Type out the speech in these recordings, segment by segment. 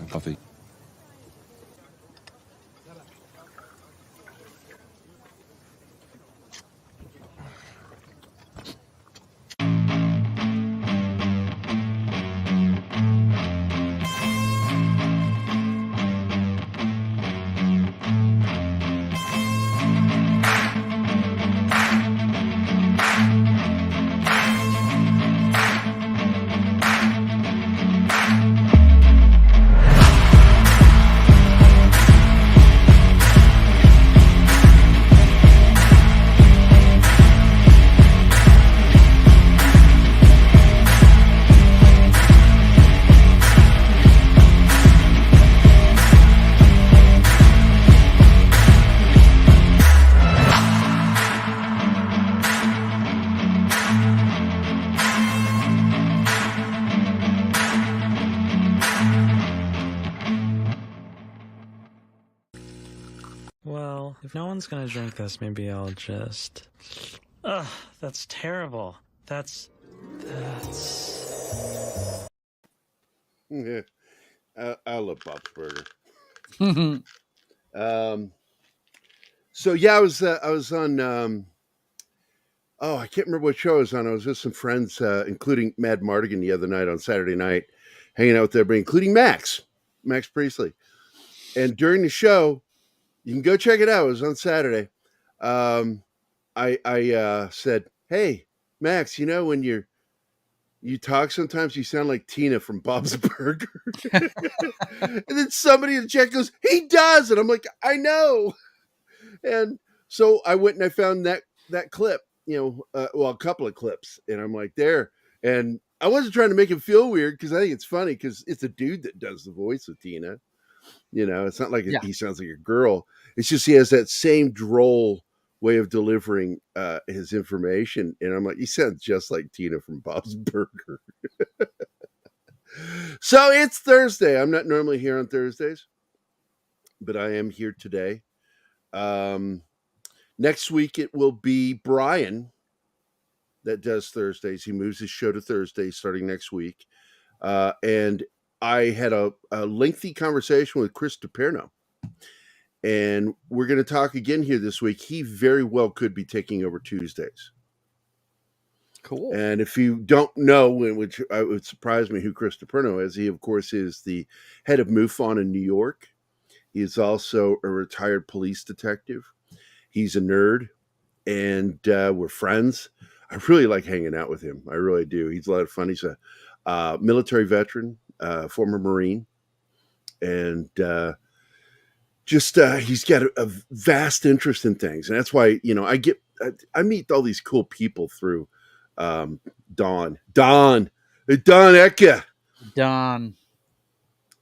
Coffe. Well, if no one's gonna drink this, maybe I'll just... Ugh, that's terrible. That's... Yeah, I love Bob's Burger. So yeah, I was on. I can't remember what show I was on. I was with some friends, including Mad Mardigan, the other night on Saturday night, hanging out with everybody, including Max Priestley. And during the show, you can go check it out. It was on Saturday. I said, "Hey, Max, you know when you talk, sometimes you sound like Tina from Bob's Burger." And then somebody in the chat goes, "He does," and I'm like, "I know." And so I went and I found that clip, a couple of clips, and I'm like, there. And I wasn't trying to make him feel weird because I think it's funny because it's a dude that does the voice of Tina. It's not like he sounds like a girl. It's just he has that same droll way of delivering his information. And I'm like, he sounds just like Tina from Bob's Burger. So it's Thursday. I'm not normally here on Thursdays, but I am here today. Next week it will be Brian that does Thursdays. He moves his show to Thursdays starting next week. And I had a lengthy conversation with Chris DiPerno. And we're going to talk again here this week. He very well could be taking over Tuesdays. Cool. And if you don't know, which it would surprise me who Chris DiPerno is, he, of course, is the head of MUFON in New York. He is also a retired police detective. He's a nerd, and we're friends. I really like hanging out with him. I really do. He's a lot of fun. He's a military veteran, former Marine, and he's got a vast interest in things. And that's why, I meet all these cool people through Don Ecke. Don.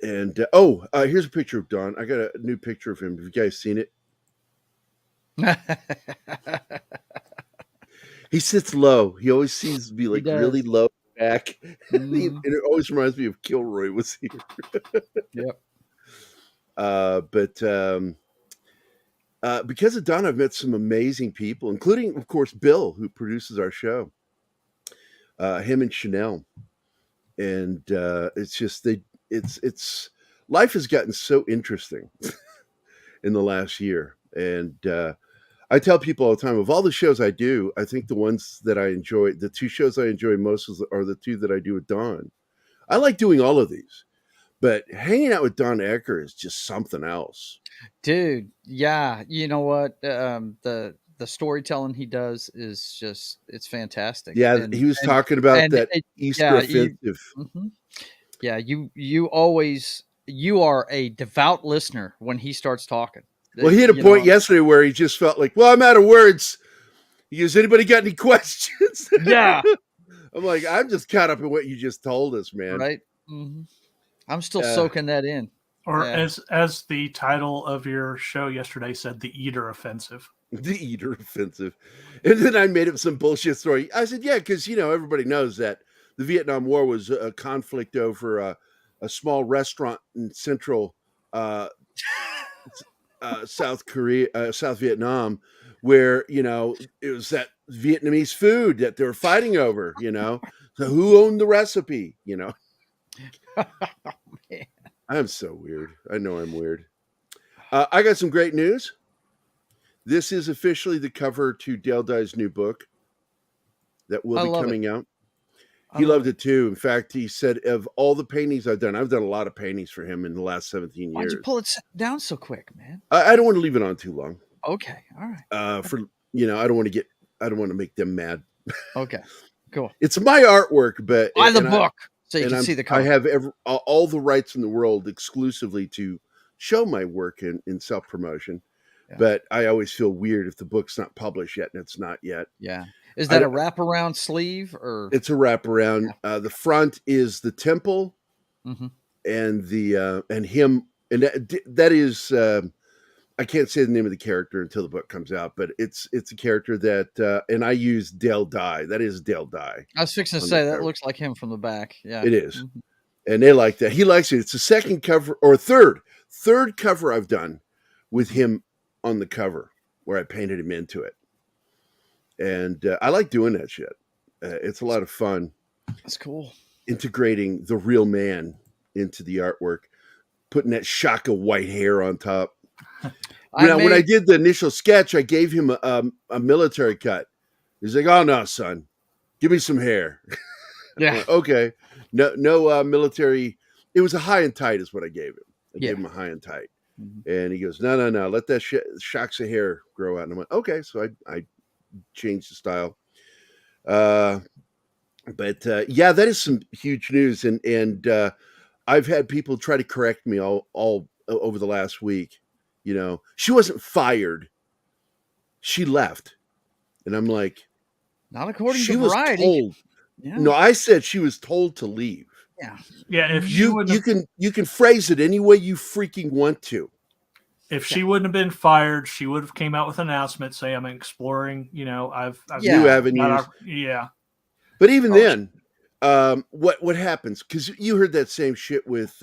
And here's a picture of Don. I got a new picture of him. Have you guys seen it? He sits low. He always seems to be like really low back. And it always reminds me of Kilroy was here. Yep. But because of Don, I've met some amazing people, including, of course, Bill, who produces our show. Him and Chanel. And it's just it's life has gotten so interesting in the last year. And I tell people all the time, of all the shows I do, I think the ones that I enjoy, the two shows I enjoy most are the two that I do with Don. I like doing all of these, but hanging out with Don Ecke is just something else. Dude, yeah. You know what? The storytelling he does is just, it's fantastic. Yeah, he was talking about that Easter offensive. Yeah, you are a devout listener when he starts talking. Well, he had a point yesterday where he just felt like, well, I'm out of words. He goes, anybody got any questions? Yeah. I'm like, I'm just caught up in what you just told us, man. Right. Mm-hmm. I'm still soaking that in. Or as the title of your show yesterday said, the Eater Offensive. The Eater Offensive. And then I made up some bullshit story. I said, yeah, because, everybody knows that the Vietnam War was a conflict over a small restaurant in central South Vietnam, where, it was that Vietnamese food that they were fighting over, So who owned the recipe, Oh, man. I'm so weird. I know I'm weird. I got some great news. This is officially the cover to Dale Dye's new book that will be coming out. He loved it too. In fact, he said of all the paintings I've done a lot of paintings for him in the last 17 years. Why'd you pull it down so quick, man? I don't want to leave it on too long. Okay, all right. I don't want to make them mad. Okay, cool. It's my artwork, but Buy the book so you can see the cover. I have all the rights in the world exclusively to show my work in self-promotion. Yeah. But I always feel weird if the book's not published yet, and it's not yet. Yeah. Is that a wraparound sleeve or? It's a wraparound. Yeah. The front is the temple, mm-hmm. and the and him, and that is I can't say the name of the character until the book comes out, but it's a character that and I use Dale Dye. That is Dale Dye. I was fixing to say that looks like him from the back. Yeah, it is, mm-hmm. And they like that. He likes it. It's the second cover or third cover I've done with him on the cover where I painted him into it. And I like doing that shit. It's a lot of fun. That's cool. Integrating the real man into the artwork, putting that shock of white hair on top. When I did the initial sketch, I gave him a military cut. He's like, "Oh no, son, give me some hair." Yeah. Like, okay. No military. It was a high and tight is what I gave him. I gave him a high and tight. Mm-hmm. And he goes, no, let that shocks of hair grow out. And I went, okay. So I changed the style. But that is some huge news. And I've had people try to correct me all over the last week. You know, she wasn't fired. She left. And I'm like, not according to Variety. Told. Yeah. No, I said she was told to leave. Yeah. Yeah. If you can phrase it any way you freaking want to. If she wouldn't have been fired, she would have came out with an announcement saying, "I'm exploring, I've new avenues." Yeah. But even then, what happens? Because you heard that same shit with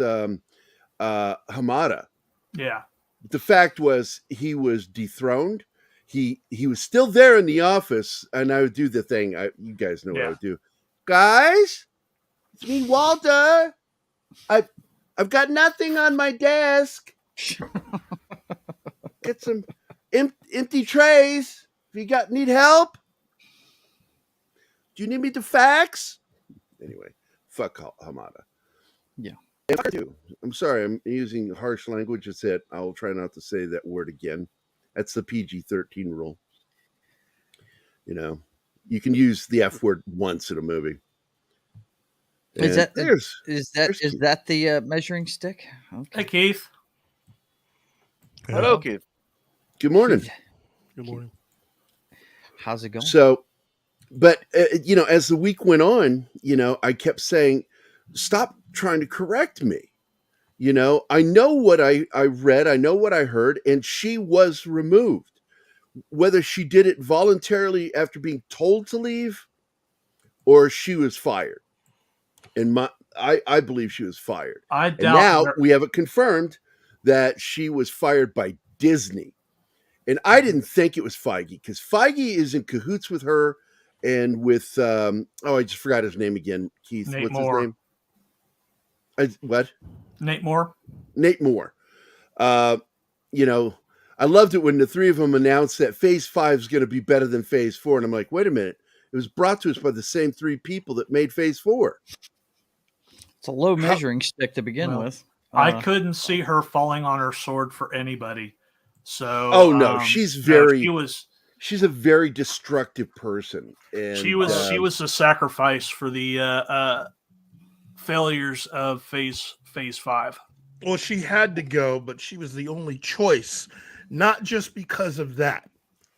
Hamada. Yeah. The fact was he was dethroned. He was still there in the office, and I would do the thing. You guys know what I would do, guys. It's me, Walter. I've got nothing on my desk. Get some empty trays. If you need help, do you need me to fax? Anyway, fuck Hamada. Yeah. I'm sorry. I'm using harsh language. It's it. I'll try not to say that word again. That's the PG-13 rule. You can use the F word once in a movie. Is that the measuring stick? Okay. Hey, Keith. Hello, Keith. Good morning. Good morning. How's it going? So, but as the week went on, I kept saying, stop trying to correct me. I know what I read, I know what I heard, and she was removed. Whether she did it voluntarily after being told to leave, or she was fired. And I believe she was fired. I doubt. And now we have it confirmed that she was fired by Disney. And I didn't think it was Feige, because Feige is in cahoots with her and with I just forgot his name again. Keith, Nate what's Moore. his name? What? Nate Moore. Nate Moore. I loved it when the three of them announced that Phase 5 is going to be better than Phase 4. And I'm like, wait a minute. It was brought to us by the same three people that made Phase 4. It's a low measuring stick to begin with. I couldn't see her falling on her sword for anybody. So, oh no, she's a very destructive person. And she was the sacrifice for the failures of Phase 5. Well, she had to go, but she was the only choice, not just because of that.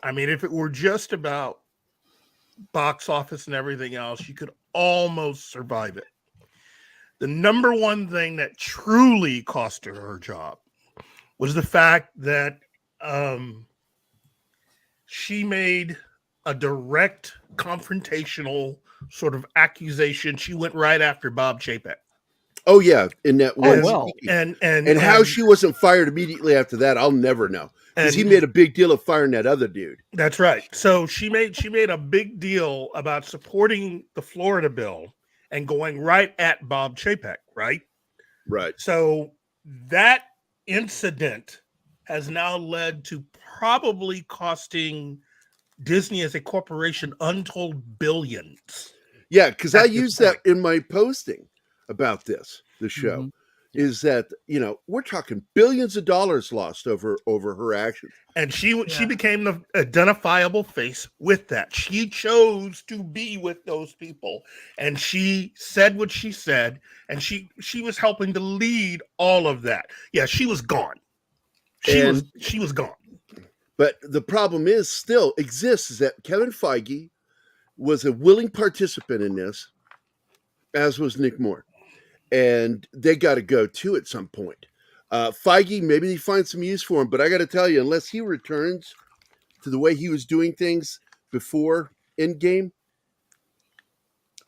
I mean, if it were just about box office and everything else, you could almost survive it. The number one thing that truly cost her job was the fact that she made a direct confrontational sort of accusation. She went right after Bob Chapek. Oh yeah, and that was and how she wasn't fired immediately after that, I'll never know, because he made a big deal of firing that other dude. That's right. So she made a big deal about supporting the Florida bill and going right at Bob Chapek, right? Right. So that incident has now led to probably costing Disney as a corporation untold billions. Yeah, because I At this used that point. in my posting about the show. Mhm. Yeah. Is that we're talking billions of dollars lost over her actions. And she Yeah. became the identifiable face with that. She chose to be with those people, and she said what she said, and she was helping to lead all of that. Yeah, she was gone. She was gone. But the problem is still exists is that Kevin Feige was a willing participant in this, as was Nick Moore, and they got to go too at some point. Feige, maybe they find some use for him, but I got to tell you, unless he returns to the way he was doing things before Endgame,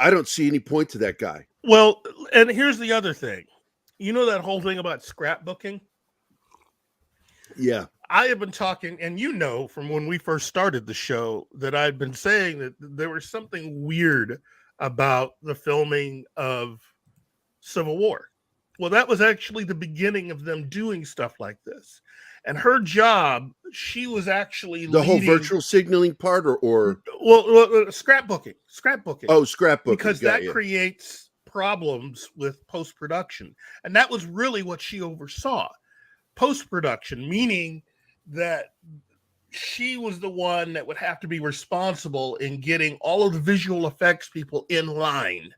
I don't see any point to that guy. Well, and here's the other thing. You know that whole thing about scrapbooking? Yeah. I have been talking, and you know from when we first started the show that I'd been saying that there was something weird about the filming of Civil War. Well, that was actually the beginning of them doing stuff like this. And her job, she was actually The whole leading, virtual signaling part or scrapbooking. oh, scrapbooking. Because Got that you. creates problems with post-production. And that was really what she oversaw. Post-production, meaning that she was the one that would have to be responsible in getting all of the visual effects people in line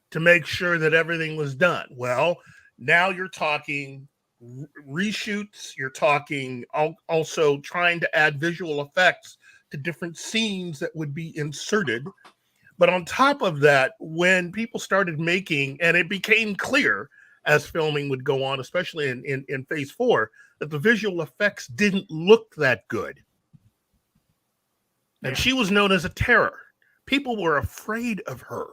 to make sure that everything was done. Well, now you're talking reshoots, you're talking also trying to add visual effects to different scenes that would be inserted. But on top of that, when people started making, and it became clear as filming would go on, especially in phase 4, that the visual effects didn't look that good. And she was known as a terror. People were afraid of her.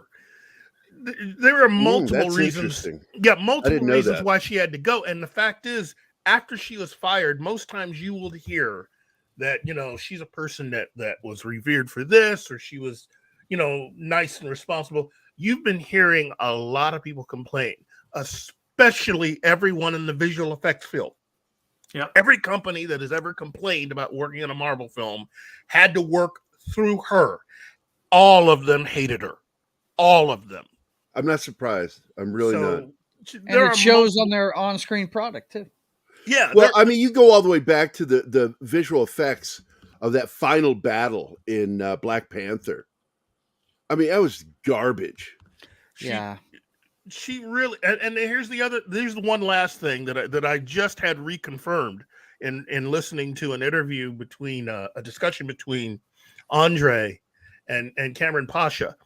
There are multiple that's reasons. interesting. Yeah, I multiple didn't know reasons that. why she had to go. And the fact is, after she was fired, most times you will hear that, she's a person that was revered for this, or she was, nice and responsible. You've been hearing a lot of people complain, especially everyone in the visual effects field. Yep. Every company that has ever complained about working on a Marvel film had to work through her. All of them hated her. All of them. I'm not surprised. I'm really not. And it shows on their on-screen product too. Yeah. Well, I mean, you go all the way back to the visual effects of that final battle in Black Panther. I mean, that was garbage. She really, and here's the one last thing that I just had reconfirmed in listening to an interview between a discussion between Andre and Cameron Pasha.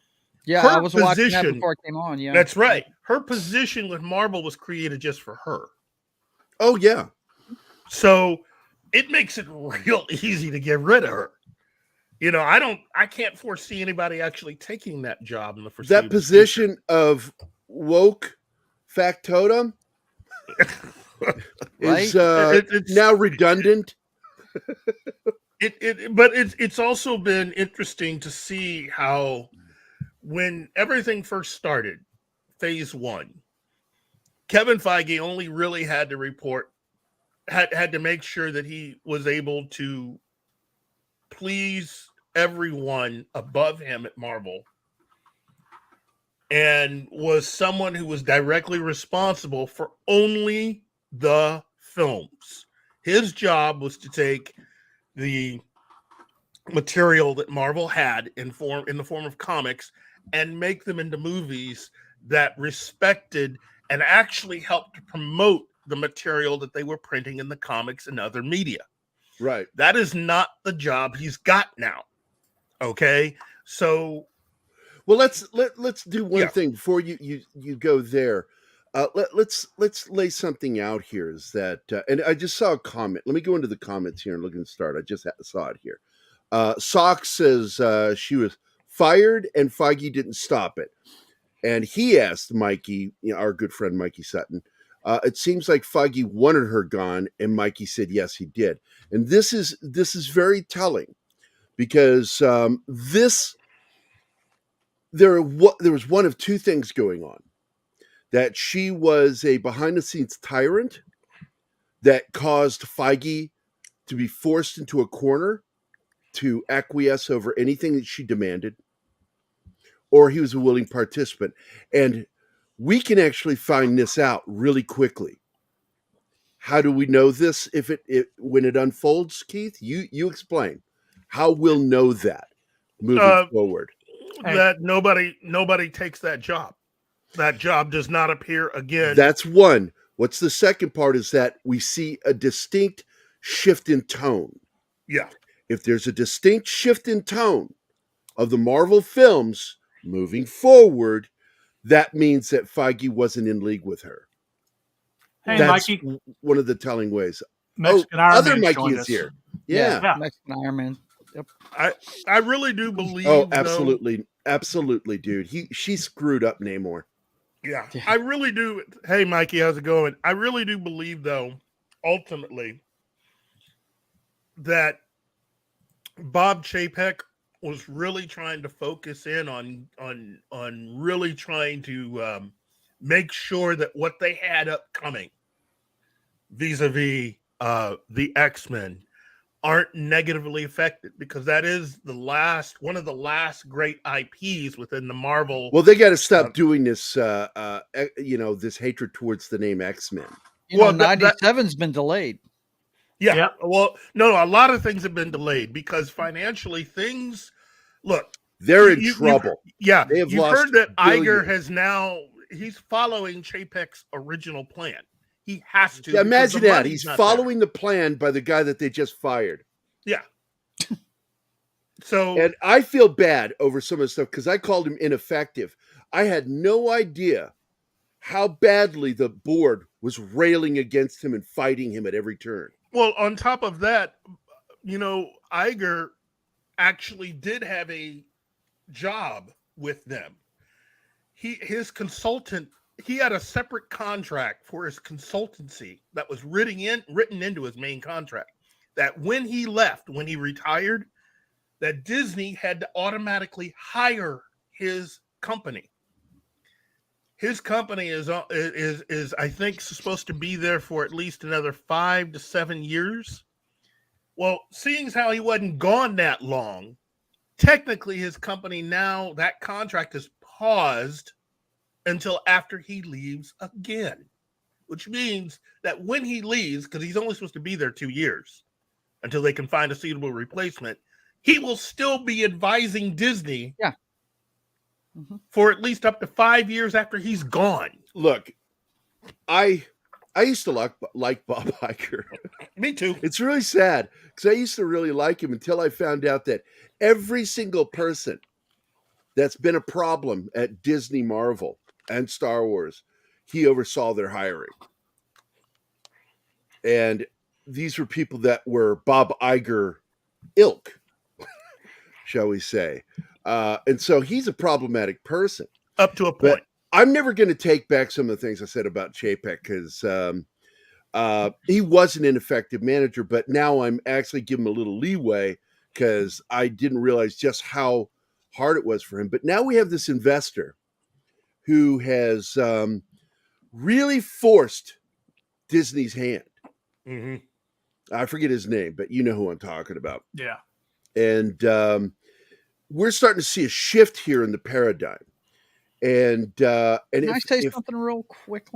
Yeah, I was watching that before it came on. Yeah, that's right. Her position with Marvel was created just for her. Oh yeah. So it makes it real easy to get rid of her. I can't foresee anybody actually taking that job in the foreseeable That position future. of woke factotum is now redundant. But it's also been interesting to see how when everything first started, phase 1, Kevin Feige only really had to make sure that he was able to please everyone above him at Marvel, and was someone who was directly responsible for only the films. His job was to take the material that Marvel had in the form of comics and make them into movies that respected and actually helped to promote the material that they were printing in the comics and other media. Right. That is not the job he's got now. Okay? So well, let's do one thing before you go there. Let's lay something out here. Is that and I just saw a comment. Let me go into the comments here and look and start. I just saw it here. Sock says she was fired and Feige didn't stop it. And he asked Mikey, our good friend Mikey Sutton, it seems like Feige wanted her gone, and Mikey said yes, he did. And this is very telling because there was one of two things going on. that she was a behind-the-scenes tyrant that caused Feige to be forced into a corner to acquiesce over anything that she demanded, or he was a willing participant. And we can actually find this out really quickly. How do we know this if when it unfolds, Keith? You explain. How we'll know that moving forward. That nobody takes that job. That job does not appear again. That's one. What's the second part is that we see a distinct shift in tone. Yeah. If there's a distinct shift in tone of the Marvel films moving forward, that means that Feige wasn't in league with her. Hey, That's Mikey. one of the telling ways. Mexican Iron other Man's Mikey joined is us. here. Yeah. Mexican Iron Man. Yep. I really do believe. Oh, absolutely, absolutely, dude. She screwed up Namor. Yeah, I really do. Hey, Mikey, how's it going? I really do believe, though, ultimately, that Bob Chapek was really trying to focus in on really trying to make sure that what they had upcoming, vis-a-vis the X-Men, aren't negatively affected, because that is one of the last great IPs within the Marvel. Well, they got to stop doing this. This hatred towards the name X-Men. Well, 97's been delayed. Yeah. Yep. Well, no, a lot of things have been delayed because financially things look. They're in trouble. You've heard that billions. Iger he's following Chapek's original plan. He has to. Yeah, imagine that. He's following the plan by the guy that they just fired. Yeah. So, and I feel bad over some of the stuff because I called him ineffective. I had no idea how badly the board was railing against him and fighting him at every turn. Well, on top of that, Iger actually did have a job with them. His consultant, he had a separate contract for his consultancy that was written into his main contract. That when he left, when he retired, that Disney had to automatically hire his company. His company is I think supposed to be there for at least another 5 to 7 years. Well, seeing as how he wasn't gone that long, technically his company now, that contract is paused until after he leaves again, which means that when he leaves, because he's only supposed to be there 2 years until they can find a suitable replacement, he will still be advising Disney. Yeah. For at least up to 5 years after he's gone. Look, I used to like Bob Iger. Me too. It's really sad because I used to really like him until I found out that every single person that's been a problem at Disney, Marvel, and Star Wars, he oversaw their hiring. And these were people that were Bob Iger ilk, shall we say. And so he's a problematic person. Up to a point. But I'm never going to take back some of the things I said about Chapek because he was an ineffective manager, but now I'm actually giving him a little leeway because I didn't realize just how hard it was for him. But now we have this investor who has really forced Disney's hand. Mm-hmm. I forget his name, but you know who I'm talking about. Yeah. And we're starting to see a shift here in the paradigm. And can I say something real quick,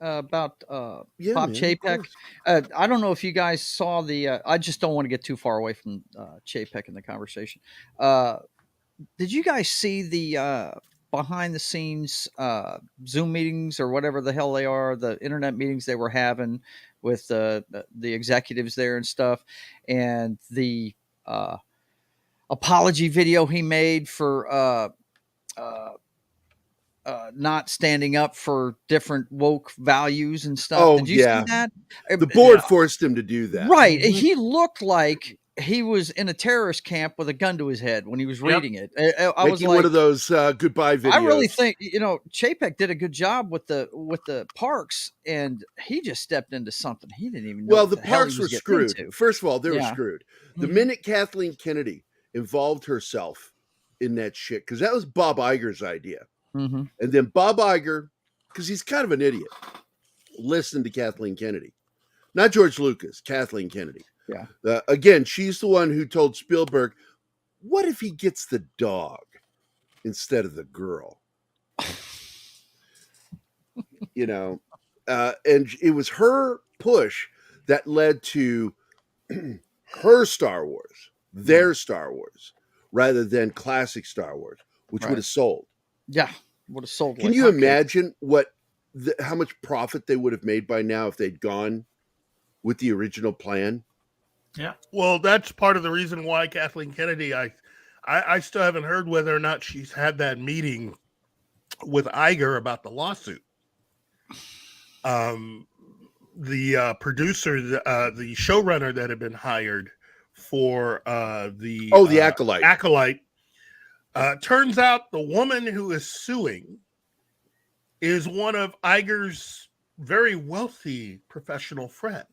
about Bob Chapek? I don't know if you guys saw the. I just don't want to get too far away from Chapek in the conversation. Did you guys see the behind the scenes Zoom meetings or whatever the hell they are, the internet meetings they were having with the executives there and stuff, and the apology video he made for not standing up for different woke values and stuff. Oh, did you see that? The board forced him to do that. Right. Mm-hmm. He looked like he was in a terrorist camp with a gun to his head when he was reading it. I was like, one of those goodbye videos. I really think, Chapek did a good job with the parks, and he just stepped into something he didn't even know. Well, the parks were screwed. Into. First of all, they were screwed. The minute Kathleen Kennedy involved herself in that shit, because that was Bob Iger's idea. Mm-hmm. And then Bob Iger because he's kind of an idiot. Listen to Kathleen Kennedy, not George Lucas. Kathleen Kennedy. Yeah. Again, she's the one who told Spielberg, "What if he gets the dog instead of the girl?" And it was her push that led to her Star Wars, their Star Wars, rather than classic Star Wars, which would have sold. Yeah, would have sold. Can you imagine how much profit they would have made by now if they'd gone with the original plan? Yeah. Well, that's part of the reason why Kathleen Kennedy, I still haven't heard whether or not she's had that meeting with Iger about the lawsuit. The producer, the showrunner that had been hired for the Acolyte, turns out the woman who is suing is one of Iger's very wealthy professional friends.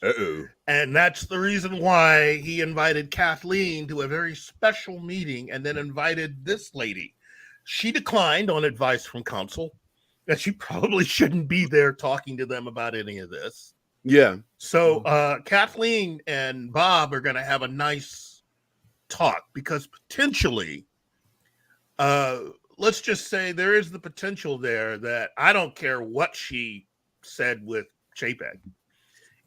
Uh-oh. And that's the reason why he invited Kathleen to a very special meeting and then invited this lady. She declined on advice from counsel that she probably shouldn't be there talking to them about any of this. Yeah. So Kathleen and Bob are going to have a nice talk because potentially, let's just say there is the potential there that I don't care what she said with JPEG.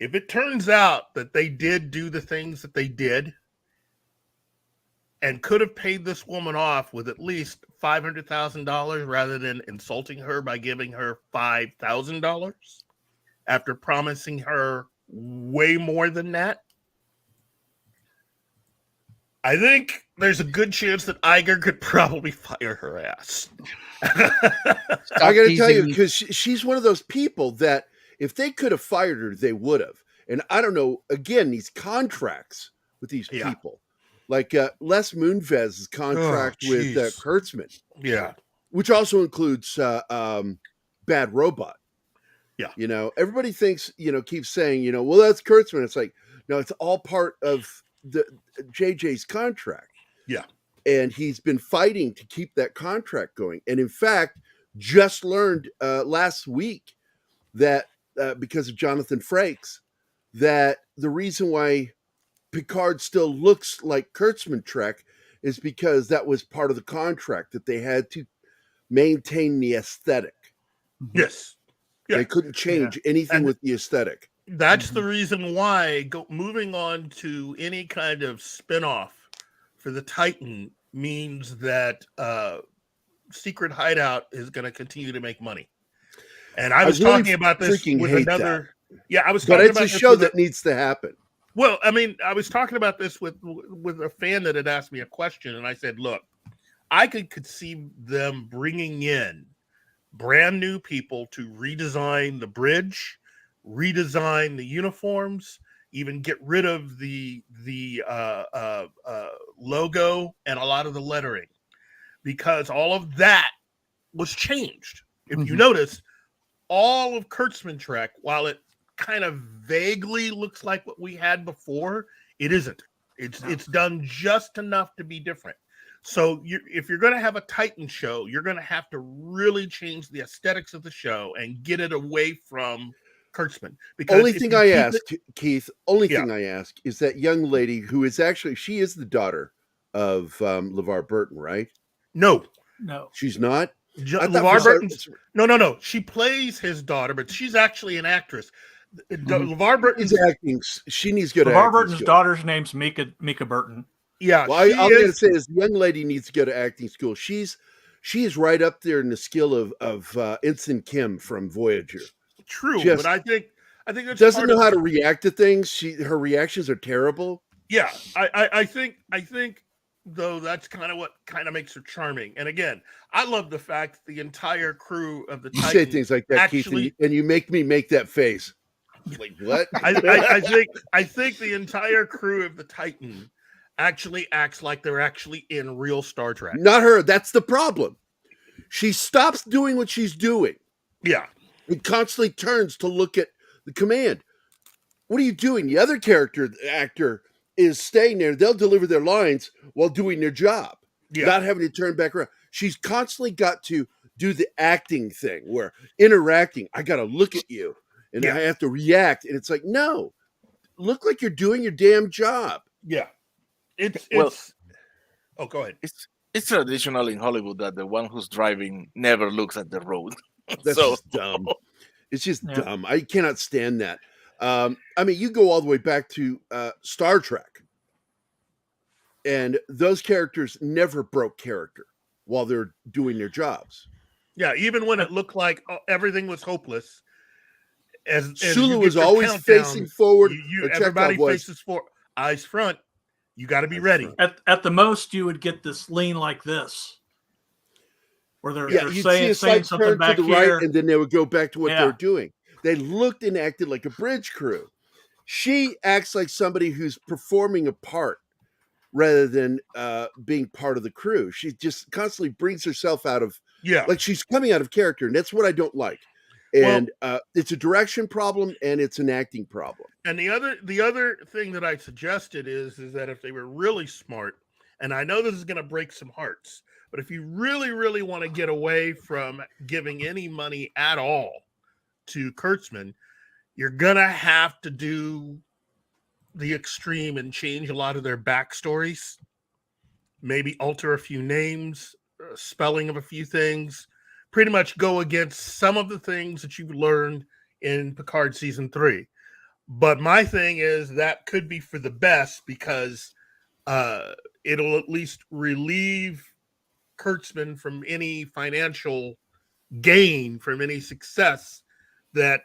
If it turns out that they did do the things that they did and could have paid this woman off with at least $500,000 rather than insulting her by giving her $5,000 after promising her way more than that, I think there's a good chance that Iger could probably fire her ass. I got to tell you, because she's one of those people that if they could have fired her, they would have. And I don't know, again, these contracts with these people, like Les Moonves' contract with Kurtzman. Yeah. Which also includes Bad Robot. Yeah. Everybody thinks, keeps saying, well, that's Kurtzman. It's like, no, it's all part of the JJ's contract. Yeah. And he's been fighting to keep that contract going. And in fact, just learned last week that because of Jonathan Frakes, that the reason why Picard still looks like Kurtzman Trek is because that was part of the contract, that they had to maintain the aesthetic. Yes. Yeah. They couldn't change anything with the aesthetic. That's the reason why moving on to any kind of spinoff for the Titan means that Secret Hideout is going to continue to make money. And I was talking about this with another. That. Yeah, I was talking about this. But it's a show that needs to happen. Well, I mean, I was talking about this with a fan that had asked me a question, and I said, look, I could conceive them bringing in brand new people to redesign the bridge, redesign the uniforms, even get rid of the logo and a lot of the lettering, because all of that was changed. If you notice, all of Kurtzman Trek, while it kind of vaguely looks like what we had before, it isn't. It's done just enough to be different. So if you're going to have a Titan show, you're going to have to really change the aesthetics of the show and get it away from Kurtzman. Because only thing I ask, Keith, thing I ask is that young lady who is actually, she is the daughter of LeVar Burton, right? No, she's not. LeVar Burton's, no. She plays his daughter, but she's actually an actress. LeVar Burton's acting. She needs good. LeVar Burton's daughter's name's Mika Burton. Yeah, well, all I'm going to say is the young lady needs to go to acting school. She is right up there in the skill of Ensign Kim from Voyager. True, but I think that's doesn't know how to react to things. Her reactions are terrible. Yeah, I think though that's kind of what makes her charming. And again, I love the fact that the entire crew of the Titan say things like that, Keith, and you make me make that face. Like what? I think the entire crew of the Titan actually acts like they're actually in real Star Trek. Not her. That's the problem. She stops doing what she's doing. Yeah. It constantly turns to look at the command. What are you doing? The other actor is staying there. They'll deliver their lines while doing their job, not having to turn back around. She's constantly got to do the acting thing where interacting, I got to look at you and I have to react. And it's like, no, look like you're doing your damn job. Yeah. It's oh, go ahead. It's traditional in Hollywood that the one who's driving never looks at the road. That's just dumb. It's just dumb. I cannot stand that. I mean, you go all the way back to Star Trek, and those characters never broke character while they're doing their jobs. Yeah, even when it looked like everything was hopeless, as Sulu was always facing forward. Everybody faces eyes front. You got to be ready. At the most, you would get this lean like this, where they're you'd saying something back to the here, right, and then they would go back to what they're doing. They looked and acted like a bridge crew. She acts like somebody who's performing a part rather than being part of the crew. She just constantly brings herself out of like she's coming out of character, and that's what I don't like. And it's a direction problem and it's an acting problem. And the other thing that I suggested is that if they were really smart, and I know this is going to break some hearts, but if you really, really want to get away from giving any money at all to Kurtzman, you're going to have to do the extreme and change a lot of their backstories, maybe alter a few names, spelling of a few things, pretty much go against some of the things that you've learned in Picard season 3. But my thing is that could be for the best because it'll at least relieve Kurtzman from any financial gain, from any success that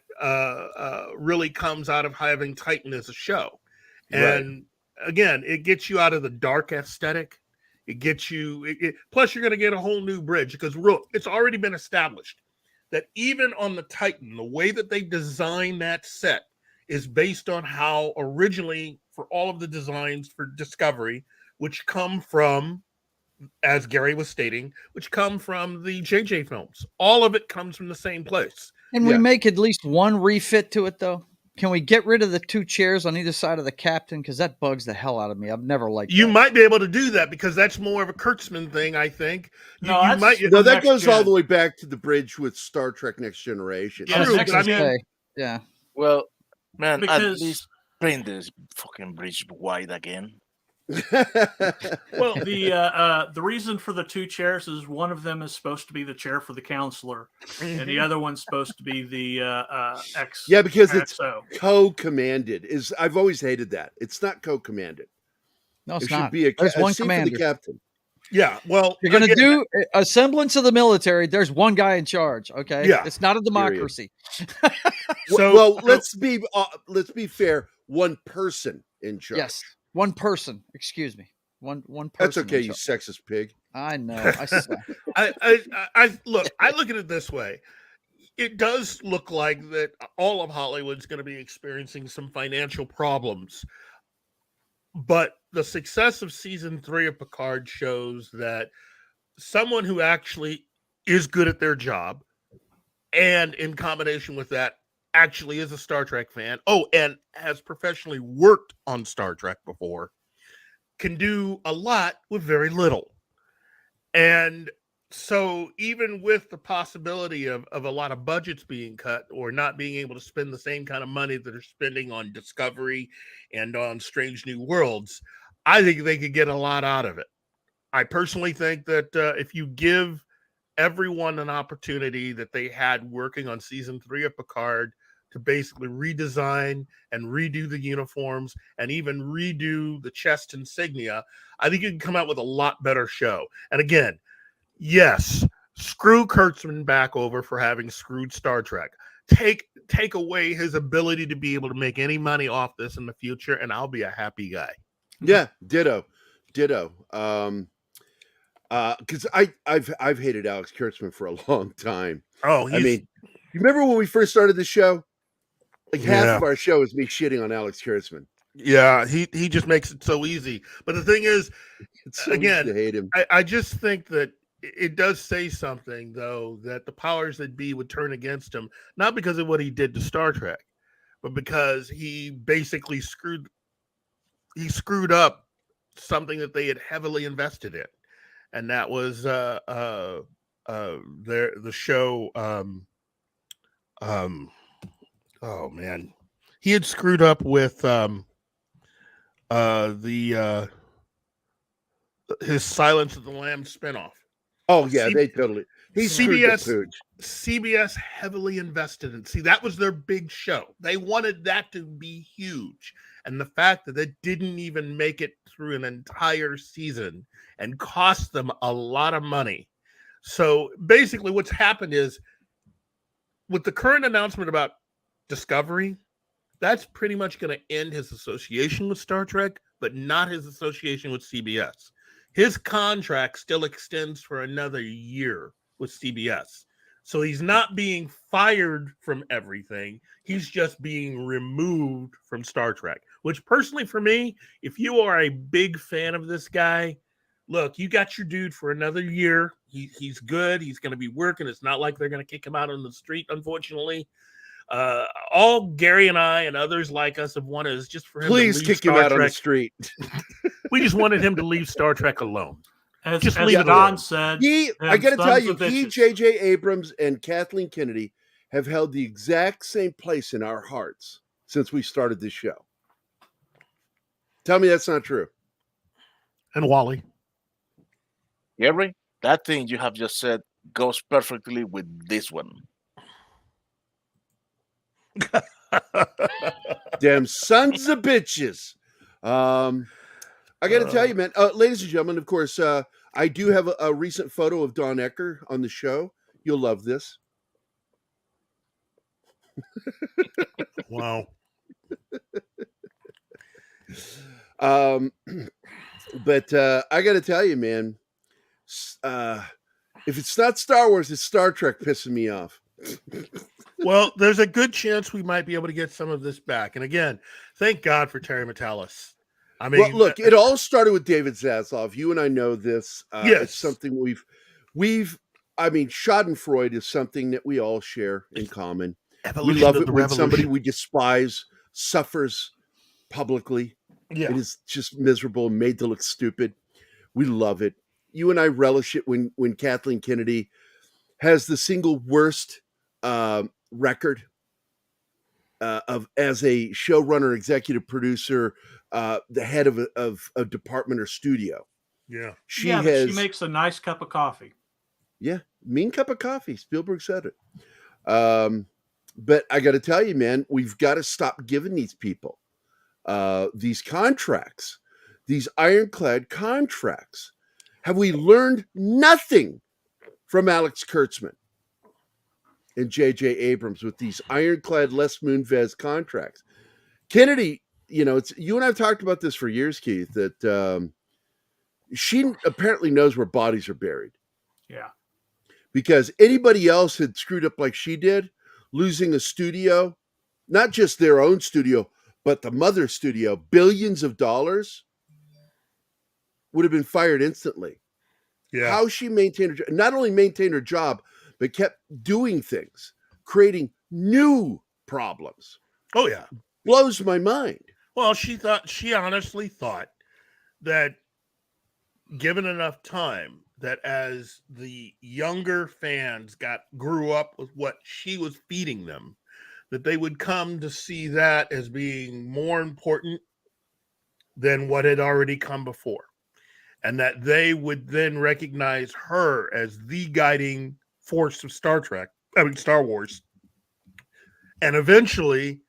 really comes out of having Titan as a show. And again, it gets you out of the dark aesthetic. It gets you, plus you're going to get a whole new bridge because it's already been established that even on the Titan, the way that they design that set is based on how originally for all of the designs for Discovery, which come from, as Gerry was stating, which come from the JJ films. All of it comes from the same place. Can we make at least one refit to it, though? Can we get rid of the 2 chairs on either side of the captain? Because that bugs the hell out of me. I've never liked You that. might be able to do that because that's more of a Kurtzman thing, I think. That goes all the way back to the bridge with Star Trek Next Generation. Yeah. Well, man, at least paint this fucking bridge wide again. Well, the reason for the 2 chairs is one of them is supposed to be the chair for the counselor, and the other one's supposed to be the X. Yeah, because XO. it's co-commanded. I've always hated that. It's not co-commanded. No, it's it not. Should be There's one seat commander. for the captain. Yeah, well, you're going to do a semblance of the military. There's one guy in charge. Okay, yeah, it's not a democracy. Let's be fair. One person in charge. Yes, one person. Excuse me. One person. That's okay, you sexist pig. I know. I look at it this way. It does look like that all of Hollywood's going to be experiencing some financial problems. But the success of season 3 of Picard shows that someone who actually is good at their job and in combination with that actually is a Star Trek fan, and has professionally worked on Star Trek before, can do a lot with very little. And so even with the possibility of a lot of budgets being cut or not being able to spend the same kind of money that they're spending on Discovery and on Strange New Worlds, I think they could get a lot out of it. I personally think that if you give everyone an opportunity that they had working on season 3 of Picard to basically redesign and redo the uniforms and even redo the chest insignia, I think you can come out with a lot better show. And again, yes, screw Kurtzman back over for having screwed Star Trek. Take away his ability to be able to make any money off this in the future, and I'll be a happy guy. Yeah, ditto. Because I've hated Alex Kurtzman for a long time. Oh, I mean, you remember when we first started the show? Like half of our show is me shitting on Alex Kurtzman. Yeah, he just makes it so easy. But the thing is, so again, to hate him. I just think that it does say something, though, that the powers that be would turn against him, not because of what he did to Star Trek, but because he basically screwed up something that they had heavily invested in, and that was the show. Oh man, he had screwed up with the his Silence of the Lambs spinoff. Oh yeah, they totally. He screwed the pooch. CBS heavily invested in. See, that was their big show. They wanted that to be huge, and the fact that it didn't even make it through an entire season and cost them a lot of money. So basically, what's happened is, with the current announcement about Discovery, that's pretty much going to end his association with Star Trek, but not his association with CBS. His contract still extends for another year with CBS. So he's not being fired from everything. He's just being removed from Star Trek, which personally for me, if you are a big fan of this guy, look, you got your dude for another year. He's good. He's going to be working. It's not like they're going to kick him out on the street, unfortunately. All Gerry and I and others like us have wanted is just for him to kick him out on the street. We just wanted him to leave Star Trek alone. As Don said, I got to tell you, J.J. Abrams and Kathleen Kennedy have held the exact same place in our hearts since we started this show. Tell me that's not true. And Wally. Gerry, that thing you have just said goes perfectly with this one. Damn sons of bitches. I got to tell you, man, ladies and gentlemen, of course, I do have a recent photo of Don Ecker on the show. You'll love this. Wow. But I got to tell you, man, if it's not Star Wars, it's Star Trek pissing me off. Well, there's a good chance we might be able to get some of this back. And again, thank God for Terry Matalas. I mean, well, look, it all started with David Zaslav. You and I know this. Yes. It's something I mean, Schadenfreude is something that we all share in common. We love it when somebody we despise suffers publicly. Yeah. It is just miserable and made to look stupid. We love it. You and I relish it when Kathleen Kennedy has the single worst record of as a showrunner, executive producer, the head of a department or studio. Yeah. She makes a nice cup of coffee. Yeah. Mean cup of coffee. Spielberg said it. But I got to tell you, man, we've got to stop giving these people these contracts, these ironclad contracts. Have we learned nothing from Alex Kurtzman and J.J. Abrams with these ironclad Les Moonves contracts? Kennedy, you know, you and I have talked about this for years, Keith, that she apparently knows where bodies are buried. Yeah. Because anybody else had screwed up like she did, losing a studio, not just their own studio, but the mother studio, billions of dollars, would have been fired instantly. Yeah. How she maintained not only maintained her job, but kept doing things, creating new problems. Oh, yeah. Blows my mind. Well, she honestly thought that given enough time, that as the younger fans grew up with what she was feeding them, that they would come to see that as being more important than what had already come before. And that they would then recognize her as the guiding force of Star Wars. And eventually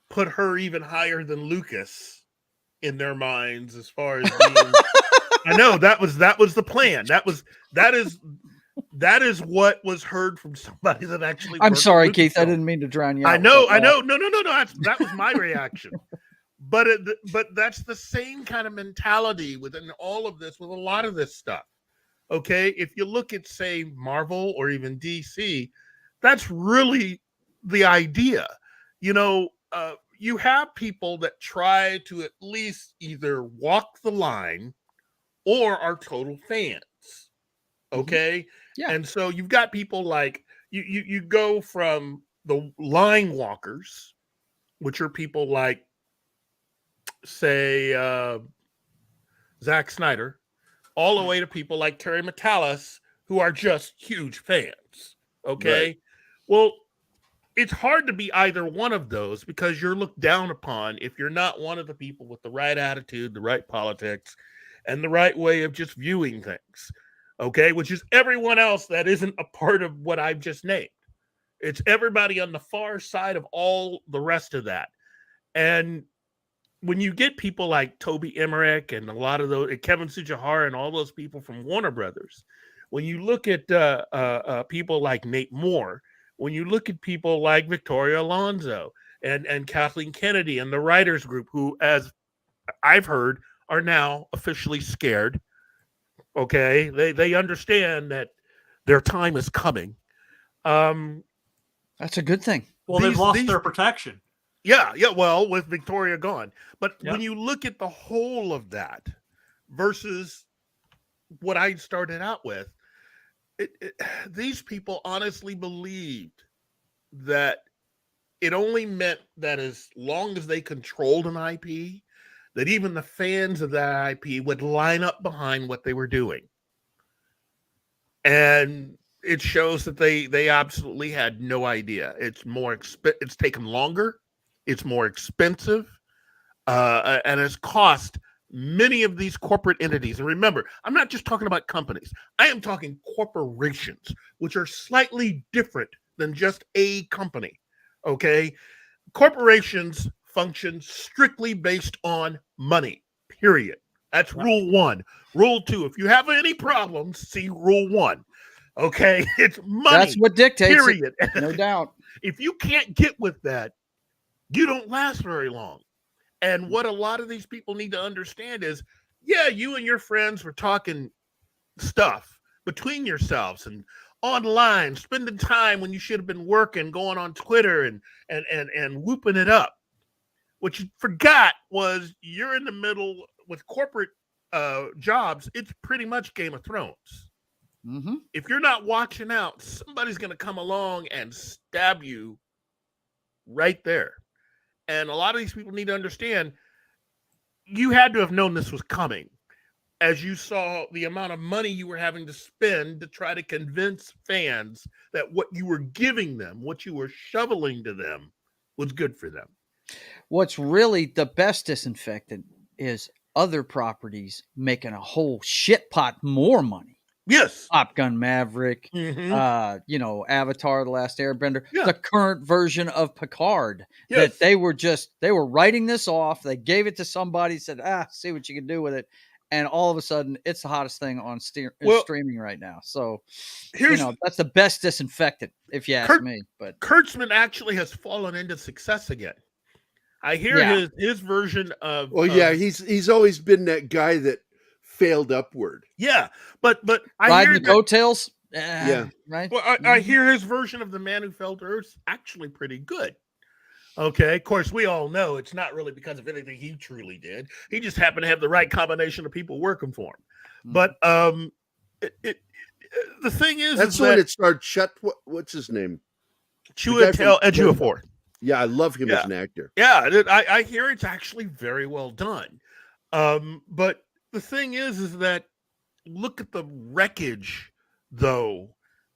put her even higher than Lucas in their minds as far as being I know that was the plan. That is what was heard from somebody that actually. I'm sorry, Keith. I didn't mean to drown you out. I know. No. That was my reaction. But that's the same kind of mentality within all of this, with a lot of this stuff. Okay, if you look at, say, Marvel or even DC, that's really the idea. You know, you have people that try to at least either walk the line or are total fans. Okay. Yeah. And so you've got people like you go from the line walkers, which are people like, say, Zack Snyder, all the way to people like Terry Matalas, who are just huge fans. Okay. Right. Well, it's hard to be either one of those because you're looked down upon if you're not one of the people with the right attitude, the right politics, and the right way of just viewing things. Okay. Which is everyone else that isn't a part of what I've just named. It's everybody on the far side of all the rest of that. And when you get people like Toby Emmerich and a lot of those, Kevin Tsujihara and all those people from Warner Brothers, when you look at people like Nate Moore, when you look at people like Victoria Alonso and Kathleen Kennedy and the writers group, who, as I've heard, are now officially scared. Okay, they understand that their time is coming. That's a good thing. Well, they've lost their protection. Yeah. Well, with Victoria gone. But when you look at the whole of that versus what I started out with, these people honestly believed that it only meant that as long as they controlled an IP, that even the fans of that IP would line up behind what they were doing. And it shows that they absolutely had no idea. It's it's taken longer. It's more expensive, and it's cost many of these corporate entities. And remember, I'm not just talking about companies. I am talking corporations, which are slightly different than just a company. Okay? Corporations function strictly based on money, period. That's rule 1. Rule 2, if you have any problems, see rule 1. Okay? It's money. That's what dictates period. It, no doubt. If you can't get with that, you don't last very long. And what a lot of these people need to understand is, yeah, you and your friends were talking stuff between yourselves and online, spending time when you should have been working, going on Twitter and whooping it up. What you forgot was you're in the middle with corporate jobs. It's pretty much Game of Thrones. Mm-hmm. If you're not watching out, somebody's going to come along and stab you right there. And a lot of these people need to understand you had to have known this was coming as you saw the amount of money you were having to spend to try to convince fans that what you were giving them, what you were shoveling to them, was good for them. What's really the best disinfectant is other properties making a whole shit pot more money. Yes. Top Gun Maverick, Avatar, The Last Airbender, the current version of Picard, that they were writing this off. They gave it to somebody, said, see what you can do with it. And all of a sudden it's the hottest thing on streaming right now. So, that's the best disinfectant, if you ask me. But Kurtzman actually has fallen into success again. I hear his version of. Well, he's always been that guy that failed upward. Yeah, but I riding hear the coattails. Right. Well, I hear his version of The Man Who Fell to Earth's actually pretty good. Okay, of course, we all know it's not really because of anything he truly did. He just happened to have the right combination of people working for him. But the thing is, that's when it started. What's his name? Chiwetel Ejiofor. Yeah, I love him as an actor. Yeah, I hear it's actually very well done. But the thing is that look at the wreckage, though,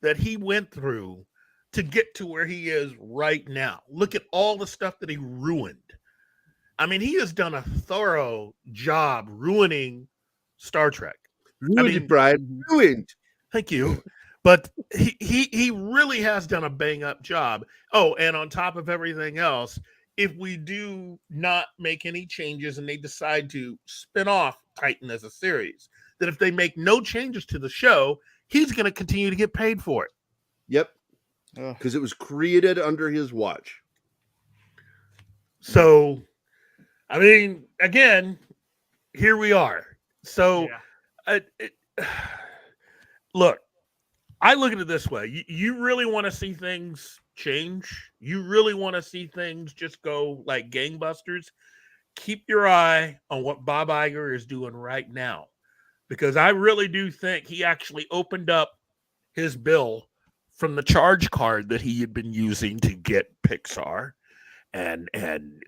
that he went through to get to where he is right now. Look at all the stuff that he ruined. I mean, he has done a thorough job ruining Star Trek. Ruined, Brian. Ruined. Thank you. But he really has done a bang-up job. Oh, and on top of everything else, if we do not make any changes and they decide to spin off Titan as a series, that if they make no changes to the show, he's going to continue to get paid for it. Yep. Because it was created under his watch. So, I mean, again, here we are. So, look, I look at it this way. You really want to see things change? You really want to see things just go like gangbusters? Keep your eye on what Bob Iger is doing right now. Because I really do think he actually opened up his bill from the charge card that he had been using to get Pixar and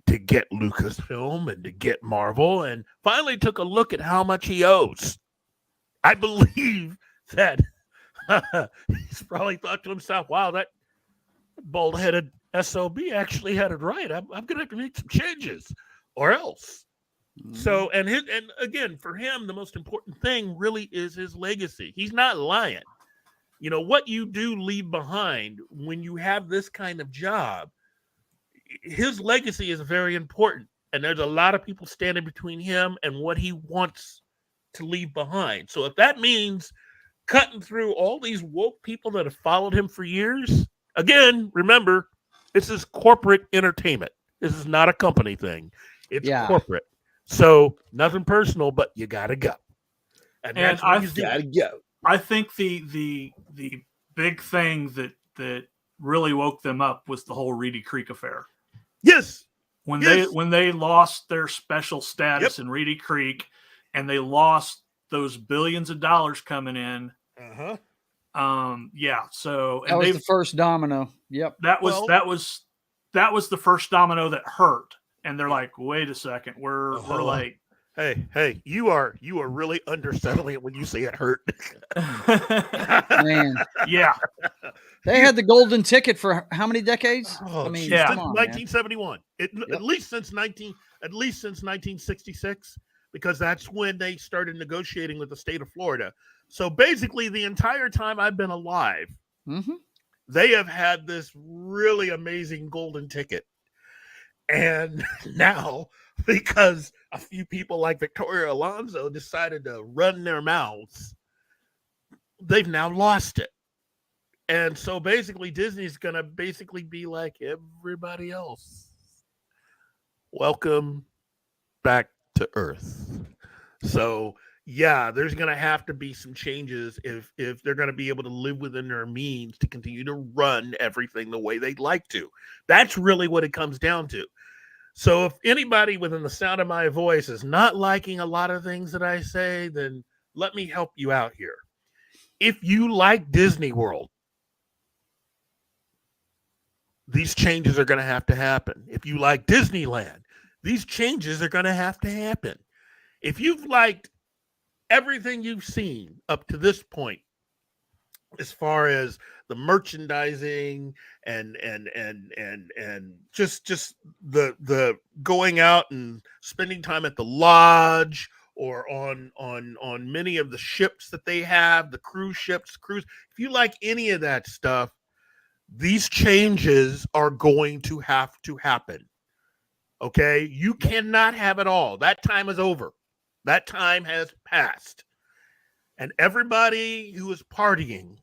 to get Lucasfilm and to get Marvel, and finally took a look at how much he owes. I believe that He's probably thought to himself, wow, that bald-headed SOB actually had it right. I'm going to have to make some changes or else. So, and again, for him, the most important thing really is his legacy. He's not lying. You know, what you do leave behind when you have this kind of job, his legacy is very important. And there's a lot of people standing between him and what he wants to leave behind. So if that means cutting through all these woke people that have followed him for years, again, remember, this is corporate entertainment. This is not a company thing. It's corporate. So nothing personal, but you gotta go. And that's what he's gotta go. I think the big thing that really woke them up was the whole Reedy Creek affair. Yes. When they lost their special status in Reedy Creek, and they lost those billions of dollars coming in. Uh-huh. So that was the first domino. Yep. That was the first domino that hurt. And they're like, wait a second, we're like, hey, you are really undersettling it when you say it hurt. Man, yeah. They had the golden ticket for how many decades? I mean, since 1971. At least since 1966, because that's when they started negotiating with the state of Florida. So basically, the entire time I've been alive, they have had this really amazing golden ticket. And now, because a few people like Victoria Alonso decided to run their mouths, they've now lost it. And so basically, Disney's going to basically be like everybody else. Welcome back to Earth. So, yeah, there's going to have to be some changes if they're going to be able to live within their means to continue to run everything the way they'd like to. That's really what it comes down to. So if anybody within the sound of my voice is not liking a lot of things that I say, then let me help you out here. If you like Disney World, these changes are going to happen. If you like Disneyland, these changes are going to happen. If you've liked everything you've seen up to this point, as far as the merchandising and just the going out and spending time at the lodge or on many of the ships that they have, the cruise ships, if you like any of that stuff, these changes are going to have to happen. Okay? You cannot have it all. That time is over. That time has passed. And everybody who is partying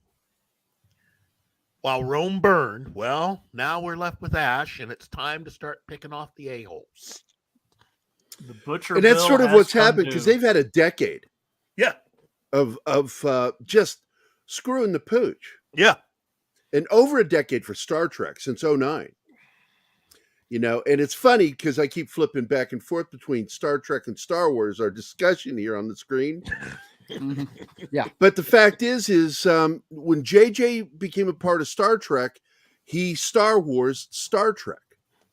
while Rome burned, well, now we're left with ash, and it's time to start picking off the a-holes. The butcher, and that's sort of what's happened, because they've had a decade, of just screwing the pooch, and over a decade for Star Trek since 2009. You know, and it's funny because I keep flipping back and forth between Star Trek and Star Wars, our discussion here on the screen. Yeah. But the fact is when JJ became a part of Star Trek, he Star Wars Star Trek.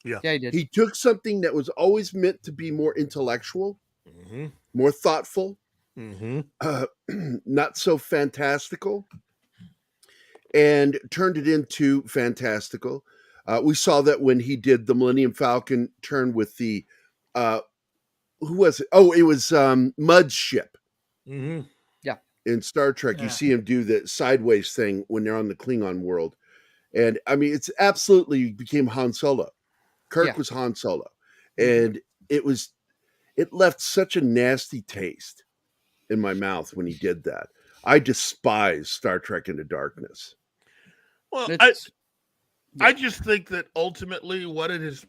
Yeah, he did. He took something that was always meant to be more intellectual, more thoughtful, not so fantastical, and turned it into fantastical. We saw that when he did the Millennium Falcon turn with the, who was it? Oh, it was Mud's ship. Yeah. In Star Trek, you see him do the sideways thing when they're on the Klingon world. And I mean, it's absolutely became Han Solo. Kirk was Han Solo. And it left such a nasty taste in my mouth when he did that. I despise Star Trek Into Darkness. Well, I just think that ultimately what it is,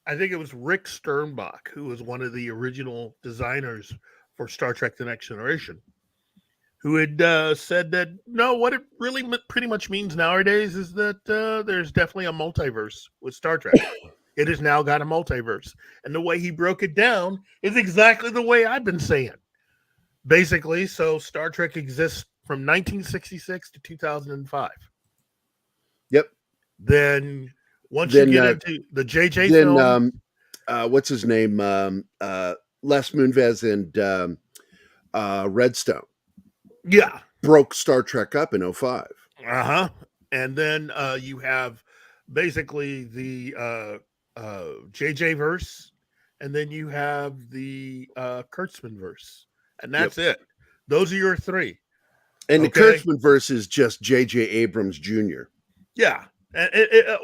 I think it was Rick Sternbach, who was one of the original designers for Star Trek The Next Generation, who had said that, no, what it really pretty much means nowadays is that there's definitely a multiverse with Star Trek. It has now got a multiverse. And the way he broke it down is exactly the way I've been saying. Basically, so Star Trek exists from 1966 to 2005. Yep. Then once you get into the JJ film, what's his name? Les Moonves and Redstone. Yeah. broke Star Trek up in 05. Uh-huh. And then you have basically the JJ verse, and then you have the Kurtzman verse, and that's it. Those are your three. And the Okay? Kurtzman verse is just J.J. Abrams Jr. Yeah. And